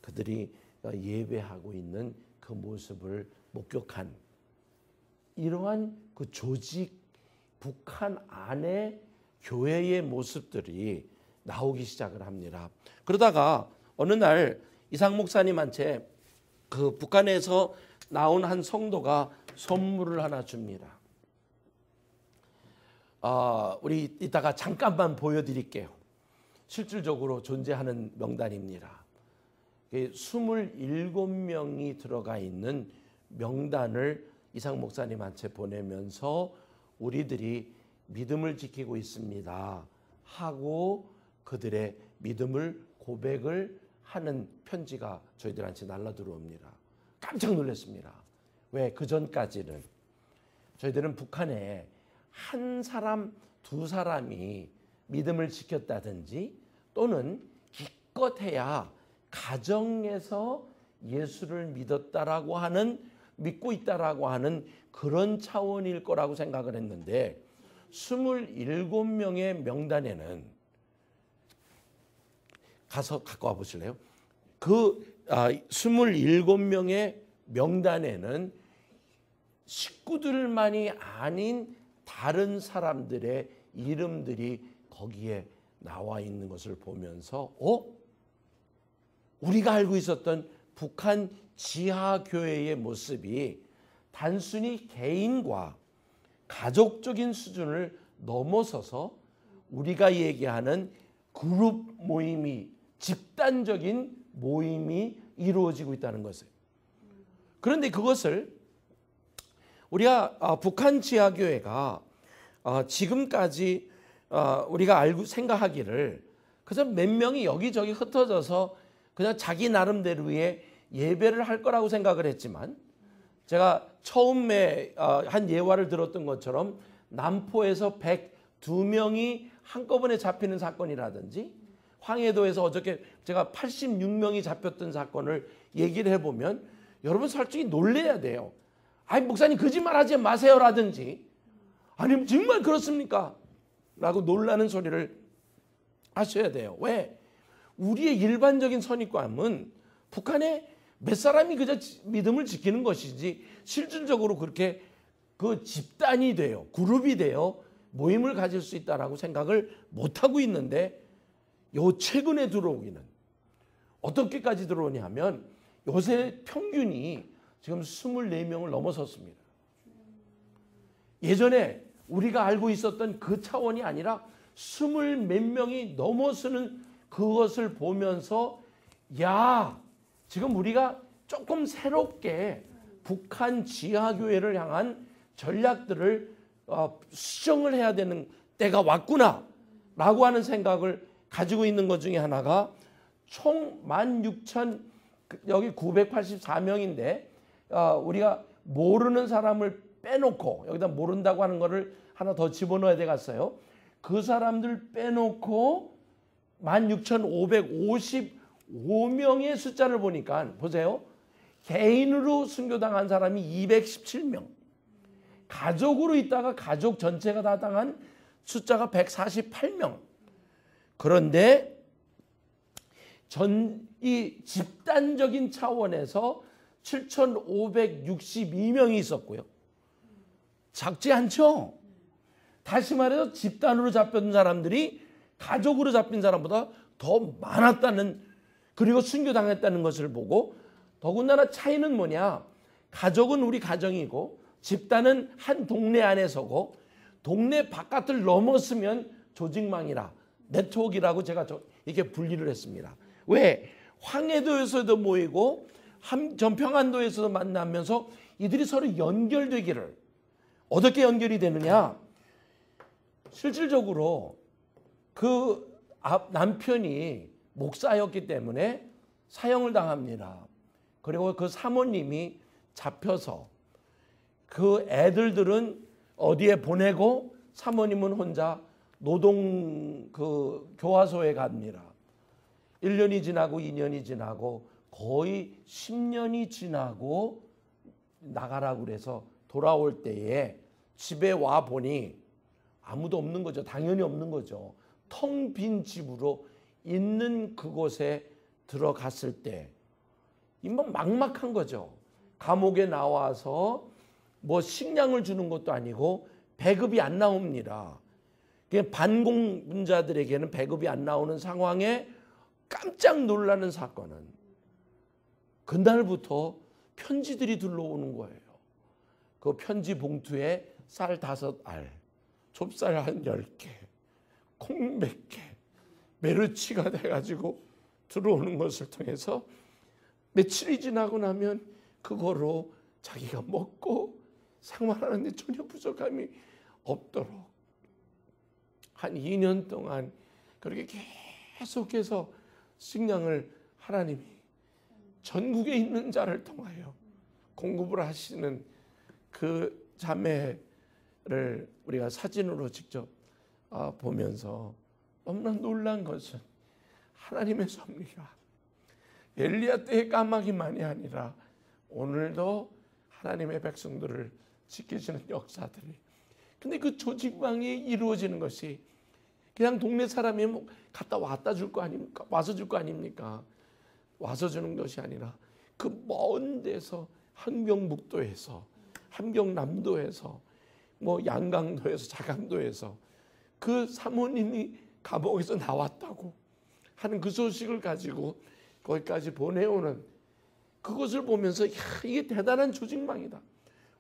그들이 예배하고 있는 그 모습을 목격한 이러한 그 조직 북한 안에 교회의 모습들이 나오기 시작을 합니다. 그러다가 어느 날 이상 목사님한테 그 북한에서 나온 한 성도가 선물을 하나 줍니다. 우리 이따가 잠깐만 보여드릴게요. 실질적으로 존재하는 명단입니다. 27명이 들어가 있는 명단을 이상 목사님한테 보내면서 우리들이 믿음을 지키고 있습니다 하고 그들의 믿음을 고백을 하는 편지가 저희들한테 날라 들어옵니다. 깜짝 놀랐습니다. 왜? 그 전까지는 저희들은 북한에 한 사람, 두 사람이 믿음을 지켰다든지 또는 기껏해야 가정에서 예수를 믿었다라고 하는 믿고 있다라고 하는 그런 차원일 거라고 생각을 했는데 27명의 명단에는 가서 갖고 와 보실래요? 그 27명의 명단에는 식구들만이 아닌 다른 사람들의 이름들이 거기에 나와 있는 것을 보면서 우리가 알고 있었던 북한 지하교회의 모습이 단순히 개인과 가족적인 수준을 넘어서서 우리가 얘기하는 그룹 모임이 집단적인 모임이 이루어지고 있다는 것을. 그런데 그것을 우리가 북한 지하교회가 지금까지 우리가 알고 생각하기를 그저 몇 명이 여기저기 흩어져서 그냥 자기 나름대로의 예배를 할 거라고 생각을 했지만, 제가 처음에 한 예화를 들었던 것처럼 남포에서 102명이 한꺼번에 잡히는 사건이라든지, 황해도에서 어저께 제가 86명이 잡혔던 사건을 얘기를 해보면 여러분 솔직히 놀래야 돼요. 아니 목사님 거짓말하지 마세요라든지, 아니면 정말 그렇습니까? 라고 놀라는 소리를 하셔야 돼요. 왜? 우리의 일반적인 선입관은 북한에 몇 사람이 그저 믿음을 지키는 것이지 실질적으로 그렇게 그 집단이 돼요, 그룹이 돼요 모임을 가질 수 있다라고 생각을 못하고 있는데, 요 최근에 들어오기는 어떻게까지 들어오냐면 요새 평균이 지금 24명을 넘어섰습니다. 예전에 우리가 알고 있었던 그 차원이 아니라 20 몇 명이 넘어서는 그것을 보면서, 야, 지금 우리가 조금 새롭게 북한 지하교회를 향한 전략들을 수정을 해야 되는 때가 왔구나 라고 하는 생각을 가지고 있는 것 중에 하나가, 총 16,000 여기 984명인데 우리가 모르는 사람을 빼놓고, 여기다 모른다고 하는 거를 하나 더 집어넣어야 되겠어요. 그 사람들 빼놓고 16,555명의 숫자를 보니까 보세요. 개인으로 순교당한 사람이 217명, 가족으로 있다가 가족 전체가 다 당한 숫자가 148명. 그런데 이 집단적인 차원에서 7,562명이 있었고요. 작지 않죠? 다시 말해서 집단으로 잡힌 사람들이 가족으로 잡힌 사람보다 더 많았다는, 그리고 순교당했다는 것을 보고, 더군다나 차이는 뭐냐? 가족은 우리 가정이고 집단은 한 동네 안에서고, 동네 바깥을 넘었으면 조직망이라, 네트워크라고 제가 이렇게 분리를 했습니다. 왜? 황해도에서도 모이고 전평안도에서도 만나면서 이들이 서로 연결되기를, 어떻게 연결이 되느냐? 실질적으로 그 남편이 목사였기 때문에 사형을 당합니다. 그리고 그 사모님이 잡혀서 그 애들들은 어디에 보내고 사모님은 혼자 노동 그 교화소에 갑니다. 1년이 지나고 2년이 지나고 거의 10년이 지나고 나가라고 그래서 돌아올 때에 집에 와 보니 아무도 없는 거죠. 당연히 없는 거죠. 텅 빈 집으로 있는 그곳에 들어갔을 때 이만 막막한 거죠. 감옥에 나와서 뭐 식량을 주는 것도 아니고 배급이 안 나옵니다. 반공분자들에게는 배급이 안 나오는 상황에 깜짝 놀라는 사건은 그날부터 편지들이 들러오는 거예요. 그 편지 봉투에 쌀 5알, 좁쌀 한 10개, 콩 몇 개, 메르치가 돼가지고 들어오는 것을 통해서 며칠이 지나고 나면 그거로 자기가 먹고 생활하는데 전혀 부족함이 없도록 한 2년 동안 그렇게 계속해서 식량을 하나님이 전국에 있는 자를 통하여 공급을 하시는 그 자매를 우리가 사진으로 직접 보면서 너무나 놀란 것은 하나님의 섭리가 엘리야 때의 까마귀만이 아니라 오늘도 하나님의 백성들을 지키시는 역사들이, 근데 그 조직망이 이루어지는 것이 그냥 동네 사람이 뭐 갔다 왔다 줄 거 아닙니까? 와서 줄 거 아닙니까? 와서 주는 것이 아니라 그 먼 데서 함경북도에서, 함경남도에서, 뭐 양강도에서, 자강도에서 그 사모님이 감옥에서 나왔다고 하는 그 소식을 가지고 거기까지 보내오는 그것을 보면서, 야, 이게 대단한 조직망이다.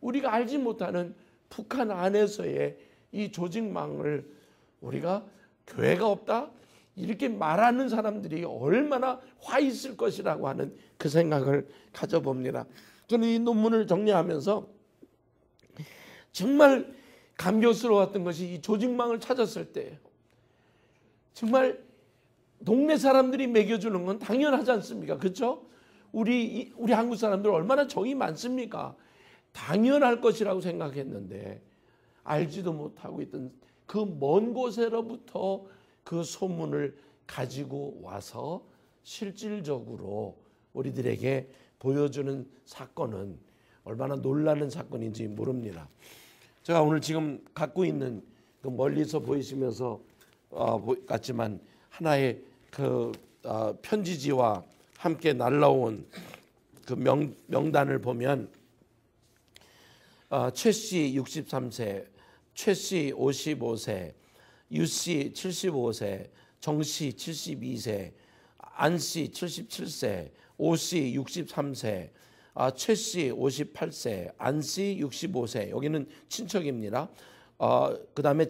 우리가 알지 못하는 북한 안에서의 이 조직망을 우리가 교회가 없다 이렇게 말하는 사람들이 얼마나 화 있을 것이라고 하는 그 생각을 가져봅니다. 저는 이 논문을 정리하면서 정말 감격스러웠던 것이 이 조직망을 찾았을 때 정말 동네 사람들이 먹여주는 건 당연하지 않습니까? 그렇죠? 우리 한국 사람들 얼마나 정이 많습니까? 당연할 것이라고 생각했는데 알지도 못하고 있던 그 먼 곳에로부터 그 소문을 가지고 와서 실질적으로 우리들에게 보여주는 사건은 얼마나 놀라는 사건인지 모릅니다. 제가 오늘 지금 갖고 있는 그 멀리서 보이시면서 같지만 하나의 그 편지지와 함께 날라온 그 명단을 보면 최씨 63세, 최씨 55세, 유씨 75세, 정씨 72세, 안씨 77세, 오씨 63세, 최씨 58세, 안씨 65세. 여기는 친척입니다. 그 다음에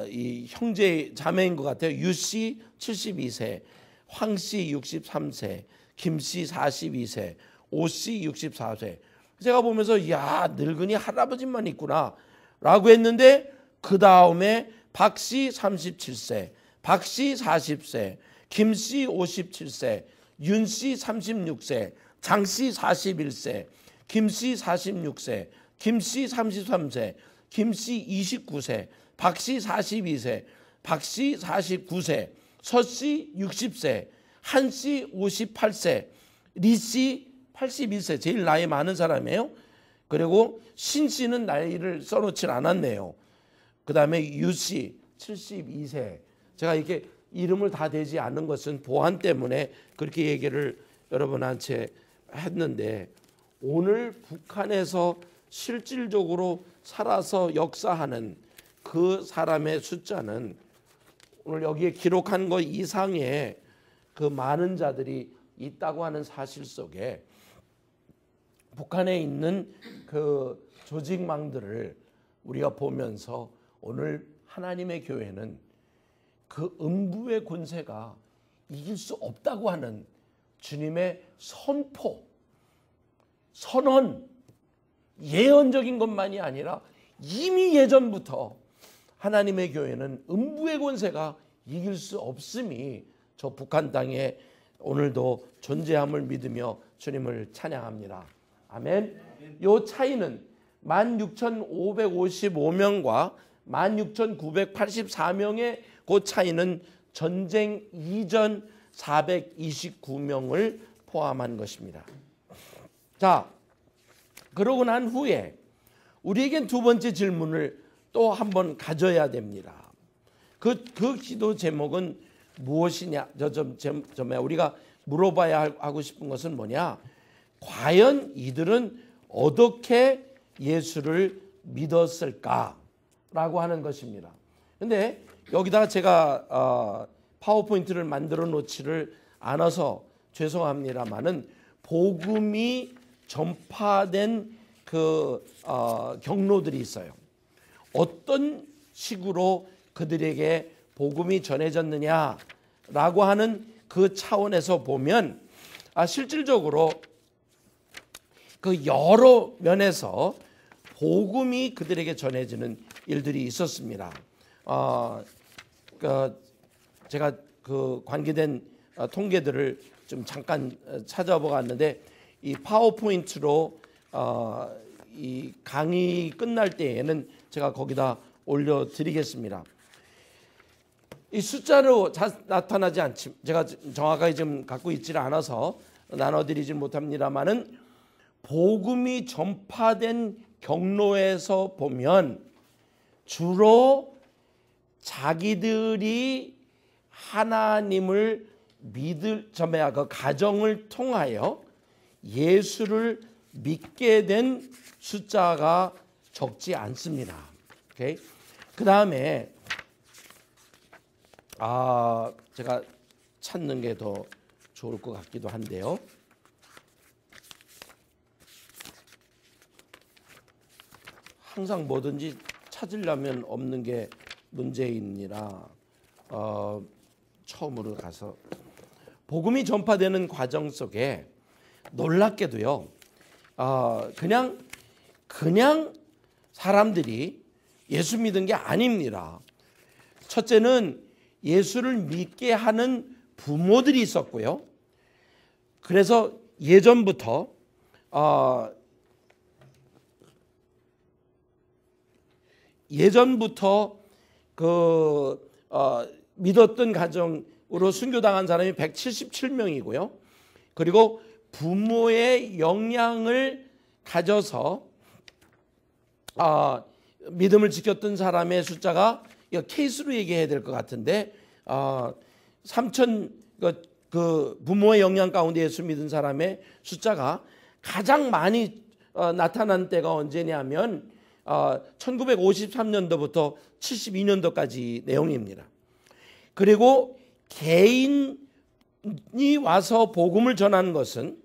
이 형제 자매인 것 같아요. 유씨 72세, 황씨 63세, 김씨 42세, 오씨 64세. 제가 보면서 야 늙은이 할아버지만 있구나 라고 했는데 그 다음에 박씨 37세, 박씨 40세, 김씨 57세, 윤씨 36세, 장씨 41세, 김씨 46세, 김씨 33세, 김씨 29세, 박씨 42세, 박씨 49세, 서씨 60세, 한씨 58세, 리씨 81세, 제일 나이 많은 사람이에요. 그리고 신씨는 나이를 써놓질 않았네요. 그 다음에 유씨 72세. 제가 이렇게 이름을 다 대지 않은 것은 보안 때문에 그렇게 얘기를 여러분한테 했는데 오늘 북한에서 실질적으로 살아서 역사하는 그 사람의 숫자는 오늘 여기에 기록한 것 이상의 그 많은 자들이 있다고 하는 사실 속에 북한에 있는 그 조직망들을 우리가 보면서 오늘 하나님의 교회는 그 음부의 권세가 이길 수 없다고 하는 주님의 선포, 선언, 예언적인 것만이 아니라 이미 예전부터 하나님의 교회는 음부의 권세가 이길 수 없음이 저 북한 땅에 오늘도 존재함을 믿으며 주님을 찬양합니다. 아멘. 요 차이는 16,555명과 16,984명의 그 차이는 전쟁 이전 429명을 포함한 것입니다. 자, 그러고 난 후에 우리에겐 두 번째 질문을 또 한번 가져야 됩니다. 그 기도 제목은 무엇이냐? 우리가 물어봐야 하고 싶은 것은 뭐냐? 과연 이들은 어떻게 예수를 믿었을까라고 하는 것입니다. 근데 여기다가 제가 파워포인트를 만들어 놓지를 않아서 죄송합니다만은 복음이 전파된 그 경로들이 있어요. 어떤 식으로 그들에게 복음이 전해졌느냐라고 하는 그 차원에서 보면 실질적으로 그 여러 면에서 복음이 그들에게 전해지는 일들이 있었습니다. 제가 그 관계된 통계들을 좀 잠깐 찾아보았는데 이 파워포인트로 이 강의 끝날 때에는 제가 거기다 올려드리겠습니다. 이 숫자로 나타나지 않지 제가 정확하게 좀 갖고 있지를 않아서 나눠드리지 못합니다만은 복음이 전파된 경로에서 보면 주로 자기들이 하나님을 믿을 그 가정을 통하여 예수를 믿게 된 숫자가 적지 않습니다. 오케이? 그 다음에 제가 찾는 게 더 좋을 것 같기도 한데요. 항상 뭐든지 찾으려면 없는 게 문제입니다. 처음으로 가서 복음이 전파되는 과정 속에 놀랍게도요. 그냥 그냥 사람들이 예수 믿은 게 아닙니다. 첫째는 예수를 믿게 하는 부모들이 있었고요. 그래서 예전부터 믿었던 가정으로 순교당한 사람이 177명이고요. 그리고 부모의 영향을 가져서 믿음을 지켰던 사람의 숫자가 이거 케이스로 얘기해야 될 것 같은데 3천 그 부모의 영향 가운데 예수 믿은 사람의 숫자가 가장 많이 나타난 때가 언제냐면 1953년도부터 72년도까지 내용입니다. 그리고 개인이 와서 복음을 전하는 것은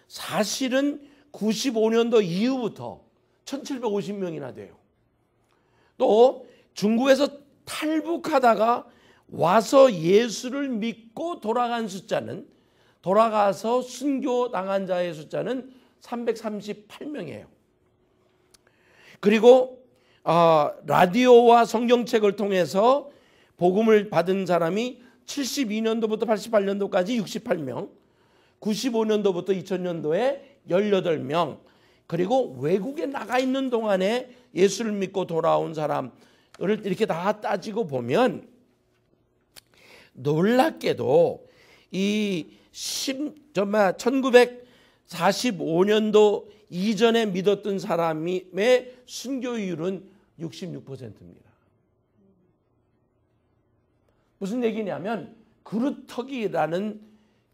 사실은 95년도 이후부터 1750명이나 돼요. 또 중국에서 탈북하다가 와서 예수를 믿고 돌아가서 순교당한 자의 숫자는 338명이에요. 그리고 라디오와 성경책을 통해서 복음을 받은 사람이 72년도부터 88년도까지 68명, 95년도부터 2000년도에 18명, 그리고 외국에 나가 있는 동안에 예수를 믿고 돌아온 사람을 이렇게 다 따지고 보면 놀랍게도 이 1945년도 이전에 믿었던 사람의 순교율은 66%입니다. 무슨 얘기냐면 그루터기라는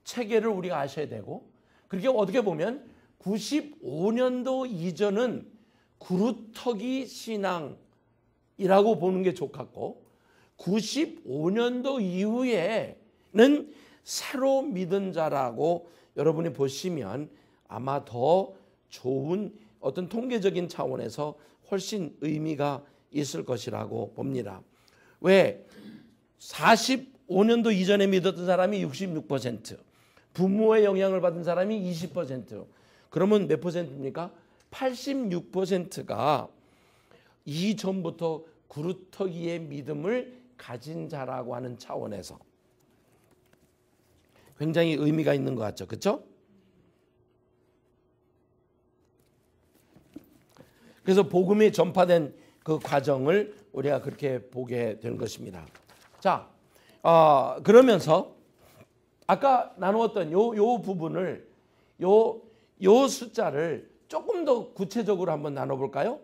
체계를 우리가 아셔야 되고, 그렇게 어떻게 보면 95년도 이전은 그루터기 신앙이라고 보는 게 좋겠고, 95년도 이후에는 새로 믿은 자라고 여러분이 보시면 아마 더 좋은 어떤 통계적인 차원에서 훨씬 의미가 있을 것이라고 봅니다. 왜? 45년도 이전에 믿었던 사람이 66%, 부모의 영향을 받은 사람이 20%, 그러면 몇 퍼센트입니까? 86%가 이전부터 그루터기의 믿음을 가진 자라고 하는 차원에서 굉장히 의미가 있는 것 같죠, 그렇죠? 그래서 복음이 전파된 그 과정을 우리가 그렇게 보게 되는 것입니다. 자, 그러면서 아까 나누었던 요 부분을 요 숫자를 조금 더 구체적으로 한번 나눠볼까요?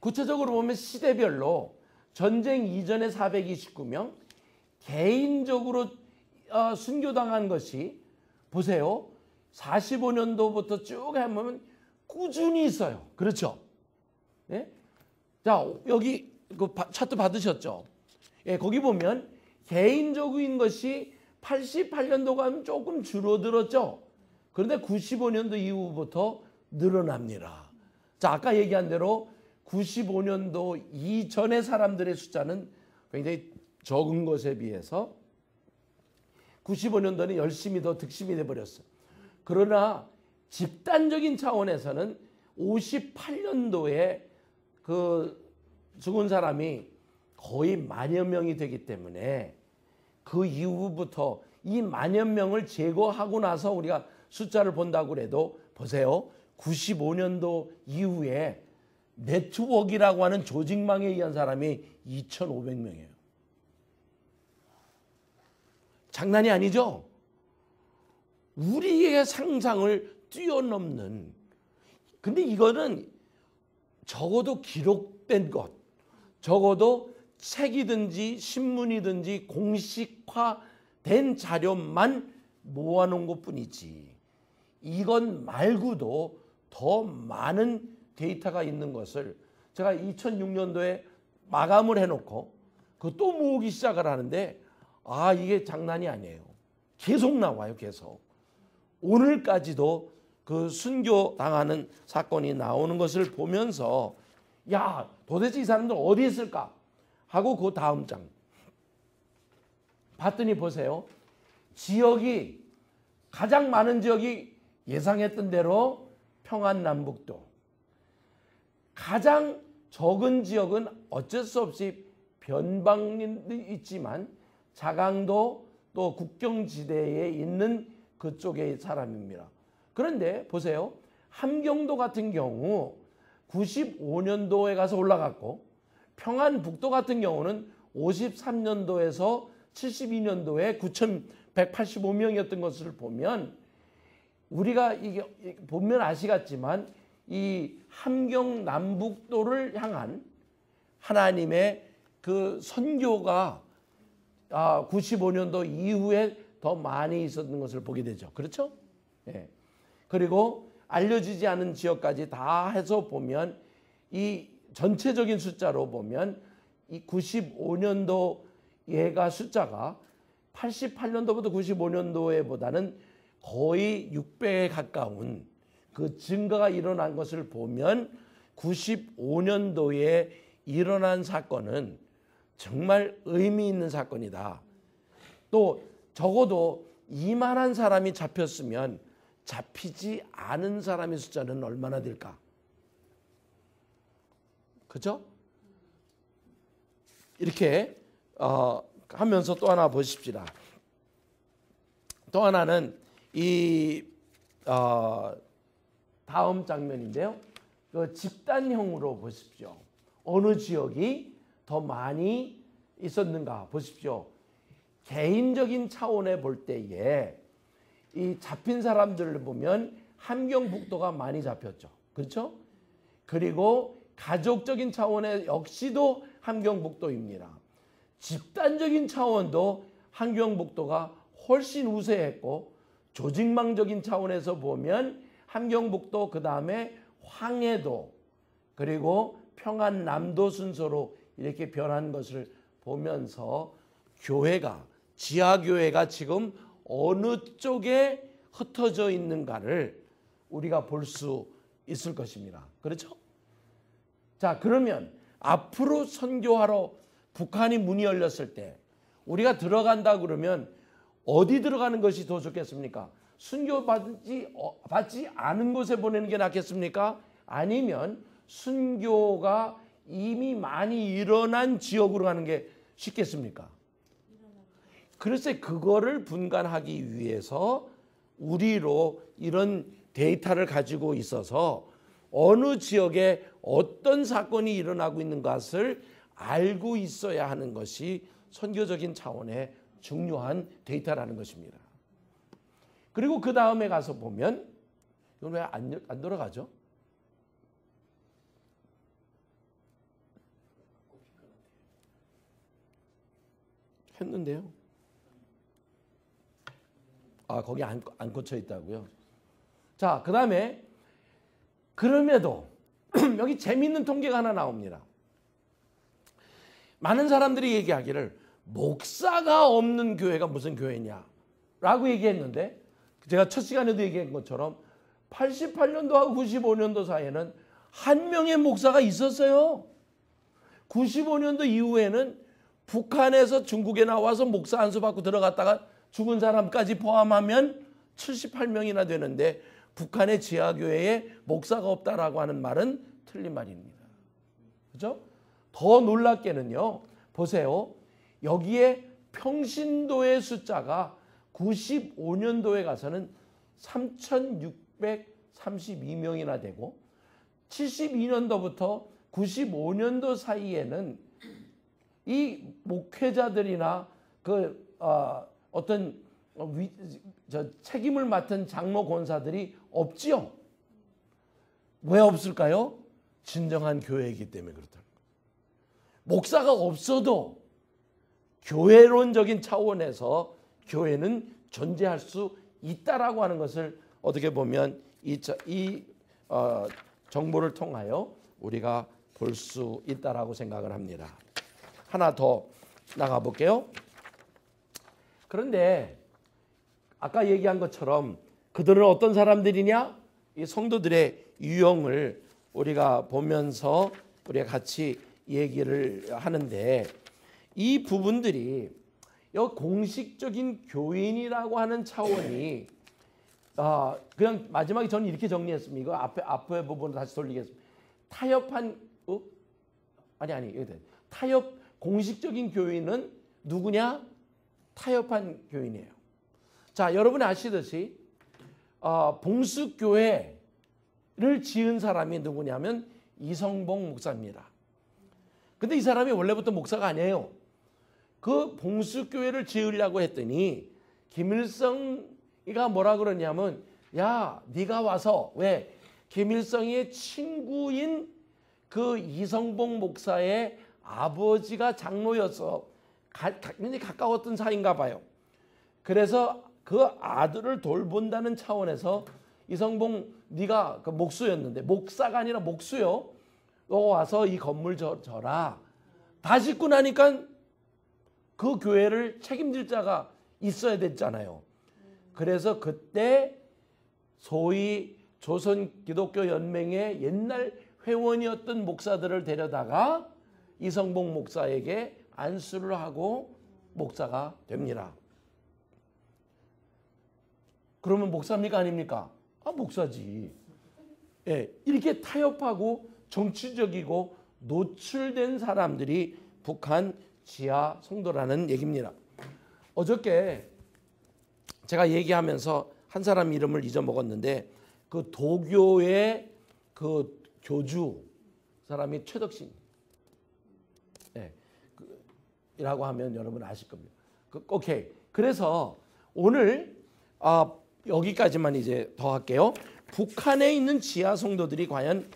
구체적으로 보면 시대별로 전쟁 이전에 429명, 개인적으로 순교당한 것이 보세요. 45년도부터 쭉 하면 꾸준히 있어요. 그렇죠? 네? 자, 여기 그 차트 받으셨죠? 예, 거기 보면 개인적인 것이 88년도 가면 조금 줄어들었죠. 그런데 95년도 이후부터 늘어납니다. 자, 아까 얘기한 대로 95년도 이전의 사람들의 숫자는 굉장히 적은 것에 비해서 95년도는 열심히 더 득심이 돼버렸어요. 그러나 집단적인 차원에서는 58년도에 그 죽은 사람이 거의 만여 명이 되기 때문에 그 이후부터 이 만여 명을 제거하고 나서 우리가 숫자를 본다고 해도 보세요. 95년도 이후에 네트워크라고 하는 조직망에 의한 사람이 2,500명이에요. 장난이 아니죠? 우리의 상상을 뛰어넘는, 근데 이거는 적어도 기록된 것, 적어도 책이든지 신문이든지 공식화된 자료만 모아놓은 것뿐이지, 이건 말고도 더 많은 데이터가 있는 것을 제가 2006년도에 마감을 해놓고 그 또 모으기 시작을 하는데, 이게 장난이 아니에요. 계속 나와요. 계속. 오늘까지도 그 순교 당하는 사건이 나오는 것을 보면서, 야, 도대체 이 사람들 어디 있을까 하고 그 다음 장 봤더니 보세요. 지역이 가장 많은 지역이 예상했던 대로 평안남북도. 가장 적은 지역은 어쩔 수 없이 변방도 있지만 자강도 또 국경지대에 있는 그쪽의 사람입니다. 그런데 보세요. 함경도 같은 경우 95년도에 가서 올라갔고 평안북도 같은 경우는 53년도에서 72년도에 9,185명이었던 것을 보면 우리가 이게 보면 아시겠지만 이 함경 남북도를 향한 하나님의 그 선교가 95년도 이후에 더 많이 있었던 것을 보게 되죠. 그렇죠? 예. 그리고 알려지지 않은 지역까지 다 해서 보면 이 전체적인 숫자로 보면 이 95년도 얘가 숫자가 88년도부터 95년도에보다는 거의 6배에 가까운 그 증가가 일어난 것을 보면 95년도에 일어난 사건은 정말 의미 있는 사건이다. 또 적어도 이만한 사람이 잡혔으면 잡히지 않은 사람의 숫자는 얼마나 될까? 그죠? 이렇게 하면서 또 하나 보십시다. 또 하나는 이 다음 장면인데요. 그 집단형으로 보십시오. 어느 지역이 더 많이 있었는가 보십시오. 개인적인 차원에 볼 때에 이 잡힌 사람들을 보면 함경북도가 많이 잡혔죠. 그렇죠? 그리고 가족적인 차원에 역시도 함경북도입니다. 집단적인 차원도 함경북도가 훨씬 우세했고 조직망적인 차원에서 보면 함경북도 그 다음에 황해도 그리고 평안남도 순서로 이렇게 변한 것을 보면서 교회가 지하교회가 지금 어느 쪽에 흩어져 있는가를 우리가 볼 수 있을 것입니다. 그렇죠? 자, 그러면 앞으로 선교하러 북한이 문이 열렸을 때 우리가 들어간다 그러면 어디 들어가는 것이 더 좋겠습니까? 순교받지 않은 곳에 보내는 게 낫겠습니까? 아니면 순교가 이미 많이 일어난 지역으로 가는 게 쉽겠습니까? 글쎄 그거를 분간하기 위해서 우리로 이런 데이터를 가지고 있어서 어느 지역에 어떤 사건이 일어나고 있는 것을 알고 있어야 하는 것이 선교적인 차원의 중요한 데이터라는 것입니다. 그리고 그 다음에 가서 보면 이건 왜 안 돌아가죠? 했는데요. 거기 안 꽂혀 있다고요. 자, 그 다음에 그럼에도 여기 재미있는 통계가 하나 나옵니다. 많은 사람들이 얘기하기를 목사가 없는 교회가 무슨 교회냐 라고 얘기했는데 제가 첫 시간에도 얘기한 것처럼 88년도하고 95년도 사이에는 한 명의 목사가 있었어요. 95년도 이후에는 북한에서 중국에 나와서 목사 안수 받고 들어갔다가 죽은 사람까지 포함하면 78명이나 되는데 북한의 지하교회에 목사가 없다라고 하는 말은 틀린 말입니다. 그죠? 더 놀랍게는요. 보세요. 여기에 평신도의 숫자가 95년도에 가서는 3,632명이나 되고 72년도부터 95년도 사이에는 이 목회자들이나 어떤 책임을 맡은 장로 권사들이 없지요. 왜 없을까요? 진정한 교회이기 때문에 그렇다는 거예요. 목사가 없어도 교회론적인 차원에서 교회는 존재할 수 있다라고 하는 것을 어떻게 보면 이 정보를 통하여 우리가 볼 수 있다라고 생각을 합니다. 하나 더 나가 볼게요. 그런데 아까 얘기한 것처럼 그들은 어떤 사람들이냐? 이 성도들의 유형을 우리가 보면서 우리가 같이 얘기를 하는데 이 부분들이 공식적인 교인이라고 하는 차원이 그냥 마지막에 저는 이렇게 정리했습니다. 이거 앞에 부분을 다시 돌리겠습니다. 타협한 이거 돼. 타협 공식적인 교인은 누구냐? 타협한 교인이에요. 자, 여러분이 아시듯이 봉수교회를 지은 사람이 누구냐면 이성봉 목사입니다. 근데 이 사람이 원래부터 목사가 아니에요. 그 봉수교회를 지으려고 했더니 김일성이가 뭐라 그러냐면, 야, 네가 와서, 왜? 김일성의 친구인 그 이성봉 목사의 아버지가 장로여서 굉장히 가까웠던 사이인가 봐요. 그래서 그 아들을 돌본다는 차원에서 이성봉, 네가 그 목수였는데, 목사가 아니라 목수요, 너 와서 이 건물 져라. 다 짓고 나니까 그 교회를 책임질 자가 있어야 됐잖아요. 그래서 그때 소위 조선 기독교 연맹의 옛날 회원이었던 목사들을 데려다가 이성봉 목사에게 안수를 하고 목사가 됩니다. 그러면 목사입니까 아닙니까? 목사지. 예, 이렇게 타협하고 정치적이고 노출된 사람들이 북한 지하 성도라는 얘기입니다. 어저께 제가 얘기하면서 한 사람 이름을 잊어먹었는데, 그 도교의 그 교주 사람이 최덕신, 예, 이라고 하면 여러분 아실 겁니다. 오케이. 그래서 오늘 여기까지만 이제 더 할게요. 북한에 있는 지하 성도들이 과연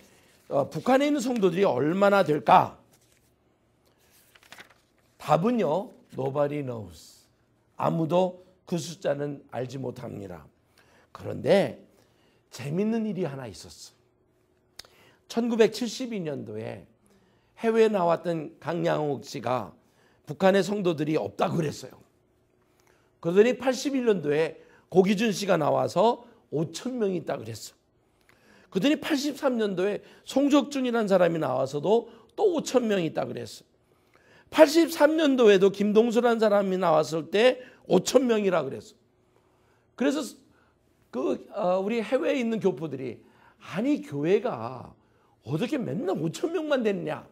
북한에 있는 성도들이 얼마나 될까? 답은요, nobody knows. 아무도 그 숫자는 알지 못합니다. 그런데 재밌는 일이 하나 있었어. 1972년도에 해외에 나왔던 강양욱 씨가 북한의 성도들이 없다고 그랬어요. 그러더니 81년도에 고기준 씨가 나와서 5천 명이 있다고 그랬어. 그러더니 83년도에 송석준이라는 사람이 나와서도 또 5천 명이 있다고 그랬어. 83년도에도 김동수라는 사람이 나왔을 때 5천 명이라 그랬어. 그래서 우리 해외에 있는 교포들이, 아니 교회가 어떻게 맨날 5천 명만 됐냐?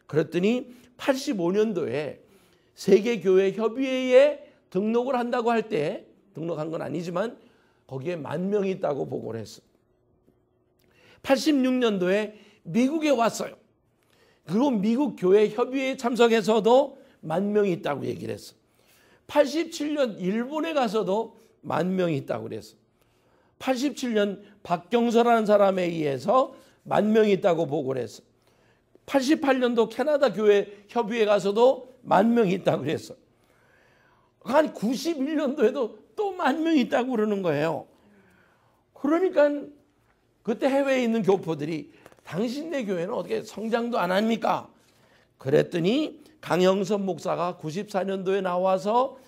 그랬더니 85년도에 세계교회협의회에 등록을 한다고 할 때, 등록한 건 아니지만 거기에 10,000명이 있다고 보고를 했어. 86년도에 미국에 왔어요. 그리고 미국 교회 협의회에 참석해서도 10,000명이 있다고 얘기를 했어. 87년 일본에 가서도 10,000명이 있다고 그랬어. 87년 박경서라는 사람에 의해서 10,000명이 있다고 보고를 했어. 88년도 캐나다 교회 협의회 가서도 10,000명이 있다고 그랬어. 한 91년도에도 또 10,000명이 있다고 그러는 거예요. 그러니까 그때 해외에 있는 교포들이, 당신네 교회는 어떻게 성장도 안 합니까? 그랬더니 강영선 목사가 94년도에 나와서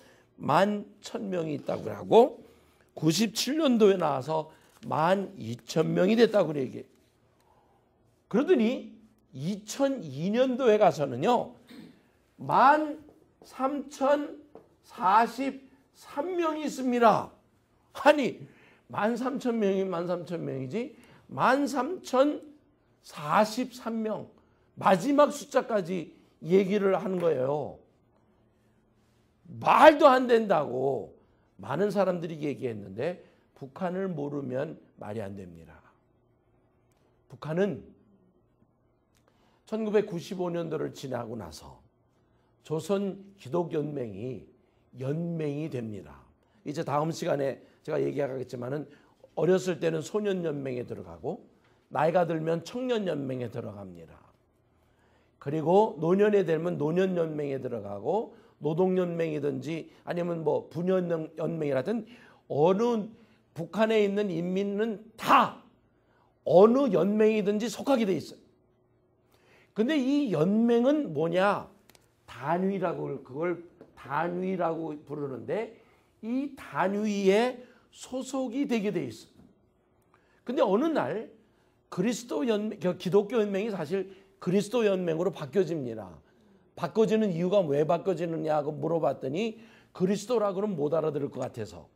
11,000명이 있다고 하고, 97년도에 나와서 12,000명이 됐다고 얘기해요. 그러더니 2002년도에 가서는요, 13,043명이 있습니다. 아니 13,000명이 13,000명이지 13,043명, 마지막 숫자까지 얘기를 하는 거예요. 말도 안 된다고 많은 사람들이 얘기했는데 북한을 모르면 말이 안 됩니다. 북한은 1995년도를 지나고 나서 조선 기독연맹이 연맹이 됩니다. 이제 다음 시간에 제가 얘기하겠지만은 어렸을 때는 소년연맹에 들어가고 나이가 들면 청년연맹에 들어갑니다. 그리고 노년에 되면 노년연맹에 들어가고 노동연맹이든지 아니면 뭐 분연연맹이라든 어느 북한에 있는 인민은 다 어느 연맹이든지 속하게 돼 있어요. 근데 이 연맹은 뭐냐? 단위라고, 그걸 단위라고 부르는데 이 단위에 소속이 되게 돼 있어요. 근데 어느 날 그리스도 연맹, 기독교 연맹이 사실 그리스도 연맹으로 바뀌어집니다. 바꿔지는 이유가 왜 바꿔지느냐고 물어봤더니 그리스도라고는 못 알아들을 것 같아서.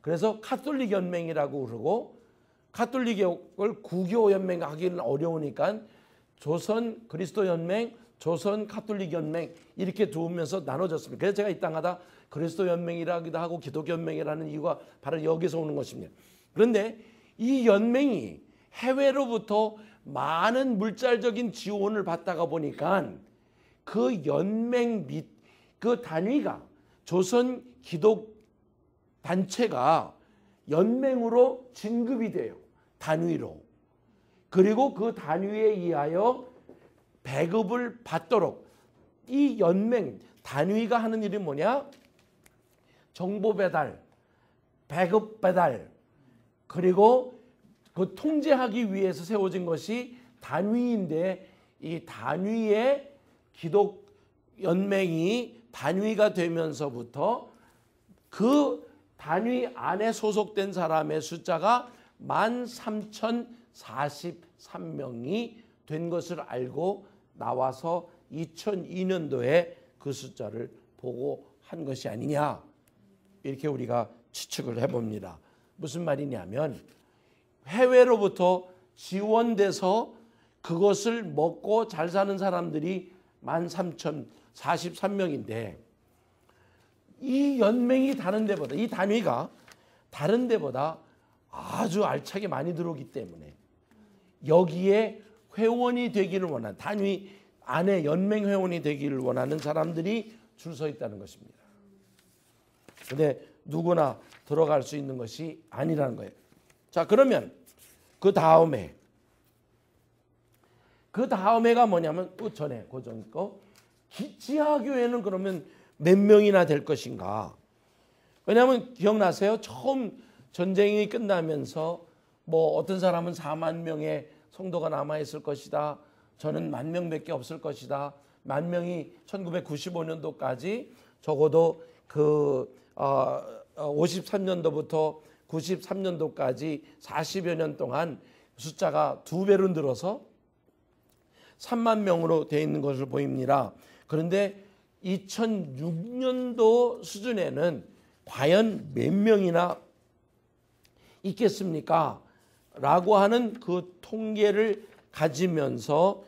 그래서 카톨릭 연맹이라고 그러고, 카톨릭을 구교 연맹 하기는 어려우니까 조선 그리스도 연맹, 조선 카톨릭 연맹 이렇게 두면서 나눠졌습니다. 그래서 제가 이 땅마다 그리스도 연맹이라기도 하고 기독교 연맹이라는 이유가 바로 여기서 오는 것입니다. 그런데 이 연맹이 해외로부터 많은 물질적인 지원을 받다가 보니까 그 연맹 및 그 단위가 조선 기독 단체가 연맹으로 진급이 돼요. 단위로. 그리고 그 단위에 의하여 배급을 받도록 이 연맹 단위가 하는 일이 뭐냐? 정보 배달, 배급 배달, 그리고 그 통제하기 위해서 세워진 것이 단위인데, 이 단위의 기독 연맹이 단위가 되면서부터 그 단위 안에 소속된 사람의 숫자가 13,043명이 된 것을 알고 나와서 2002년도에 그 숫자를 보고한 것이 아니냐, 이렇게 우리가 추측을 해봅니다. 무슨 말이냐면 해외로부터 지원돼서 그것을 먹고 잘 사는 사람들이 13,043명인데 이 연맹이 다른 데보다, 이 단위가 다른 데보다 아주 알차게 많이 들어오기 때문에 여기에 회원이 되기를 원하는, 단위 안에 연맹 회원이 되기를 원하는 사람들이 줄 서 있다는 것입니다. 그런데 누구나 들어갈 수 있는 것이 아니라는 거예요. 자, 그러면 그 다음에가 뭐냐면 그 전에 고전 거 지하교회는 그러면 몇 명이나 될 것인가? 왜냐하면 기억나세요? 처음 전쟁이 끝나면서 뭐 어떤 사람은 4만 명의 성도가 남아 있을 것이다. 저는 10,000명밖에 없을 것이다. 10,000명이 1995년도까지 적어도 그 53년도부터 93년도까지 40여 년 동안 숫자가 2배로 늘어서 3만 명으로 되어 있는 것을 보입니다. 그런데 2006년도 수준에는 과연 몇 명이나 있겠습니까? 라고 하는 그 통계를 가지면서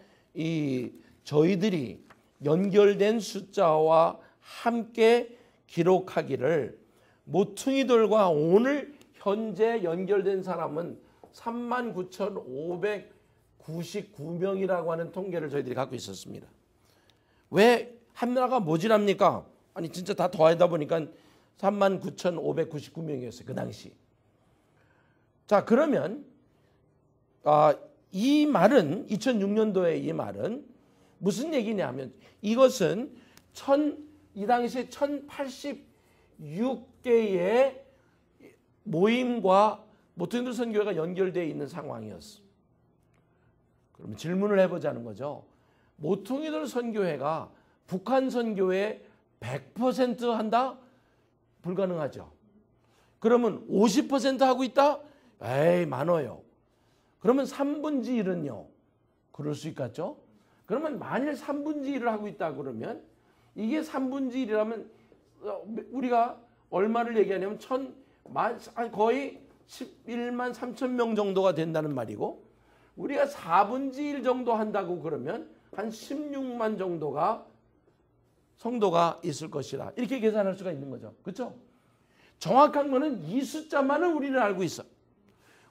저희들이 연결된 숫자와 함께 기록하기를, 모퉁이들과 오늘 현재 연결된 사람은 39,599명이라고 하는 통계를 저희들이 갖고 있었습니다. 왜 하나가 모자랍니까? 아니 진짜 다 더하다 보니까 39,599명이었어요. 그 당시. 자, 그러면 이 말은 2006년도에 이 말은 무슨 얘기냐면 이것은 이 당시에 1086개의 모임과 모퉁이들 선교회가 연결되어 있는 상황이었어. 그러면 질문을 해보자는 거죠. 모퉁이들 선교회가 북한 선교회 100% 한다? 불가능하죠. 그러면 50% 하고 있다? 에이, 많아요. 그러면 3분의 1은요? 그럴 수 있겠죠? 그러면 만일 3분의 1을 하고 있다 그러면 이게 3분의 1이라면 우리가 얼마를 얘기하냐면 거의 11만 3천 명 정도가 된다는 말이고, 우리가 4분의 1 정도 한다고 그러면 한 16만 정도가 성도가 있을 것이라, 이렇게 계산할 수가 있는 거죠. 그렇죠? 정확한 거는 이 숫자만은 우리는 알고 있어.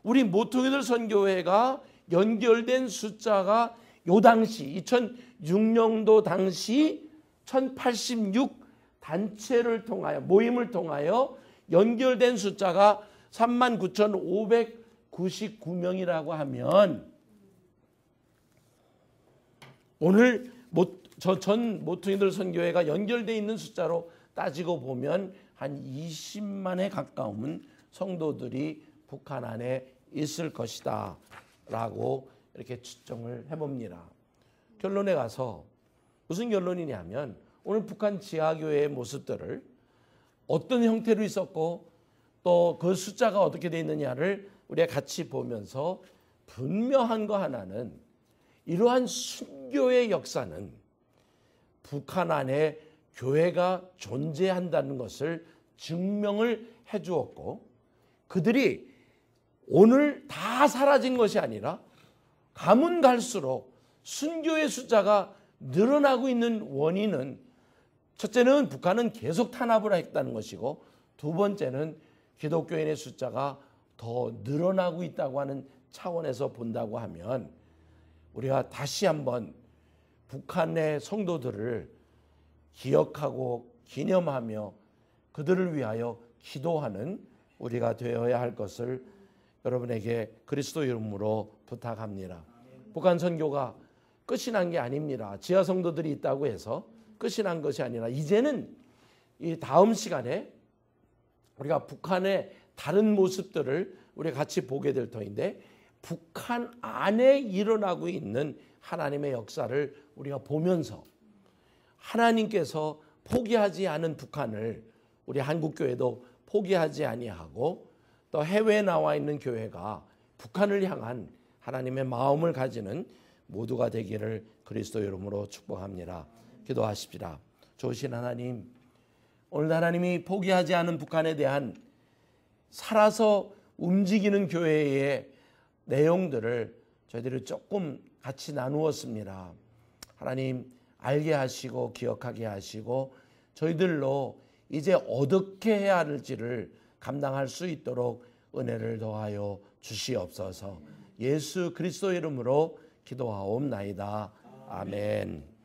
우리 모퉁이들 선교회가 연결된 숫자가 요 당시 2006년도 당시 1086 단체를 통하여, 모임을 통하여 연결된 숫자가 39,599명이라고 하면 오늘 전 모퉁이들 선교회가 연결되어 있는 숫자로 따지고 보면 한 20만에 가까운 성도들이 북한 안에 있을 것이다 라고 이렇게 추정을 해봅니다. 결론에 가서 무슨 결론이냐면 오늘 북한 지하교회의 모습들을 어떤 형태로 있었고 또 그 숫자가 어떻게 되어 있느냐를 우리가 같이 보면서 분명한 거 하나는, 이러한 순교의 역사는 북한 안에 교회가 존재한다는 것을 증명을 해 주었고, 그들이 오늘 다 사라진 것이 아니라 가면 갈수록 순교의 숫자가 늘어나고 있는 원인은 첫째는 북한은 계속 탄압을 했다는 것이고 두 번째는 기독교인의 숫자가 더 늘어나고 있다고 하는 차원에서 본다고 하면 우리가 다시 한번 북한의 성도들을 기억하고 기념하며 그들을 위하여 기도하는 우리가 되어야 할 것을 여러분에게 그리스도 이름으로 부탁합니다. 북한 선교가 끝이 난 게 아닙니다. 지하 성도들이 있다고 해서 끝이 난 것이 아니라 이제는 이 다음 시간에 우리가 북한의 다른 모습들을 우리 같이 보게 될 터인데 북한 안에 일어나고 있는 하나님의 역사를 우리가 보면서 하나님께서 포기하지 않은 북한을 우리 한국교회도 포기하지 아니하고 또 해외에 나와 있는 교회가 북한을 향한 하나님의 마음을 가지는 모두가 되기를 그리스도 이름으로 축복합니다. 기도하십시다. 좋으신 하나님, 오늘 하나님이 포기하지 않은 북한에 대한 살아서 움직이는 교회의 내용들을 저희들이 조금 같이 나누었습니다. 하나님 알게 하시고 기억하게 하시고 저희들로 이제 어떻게 해야 할지를 감당할 수 있도록 은혜를 더하여 주시옵소서. 예수 그리스도 이름으로 기도하옵나이다. 아멘.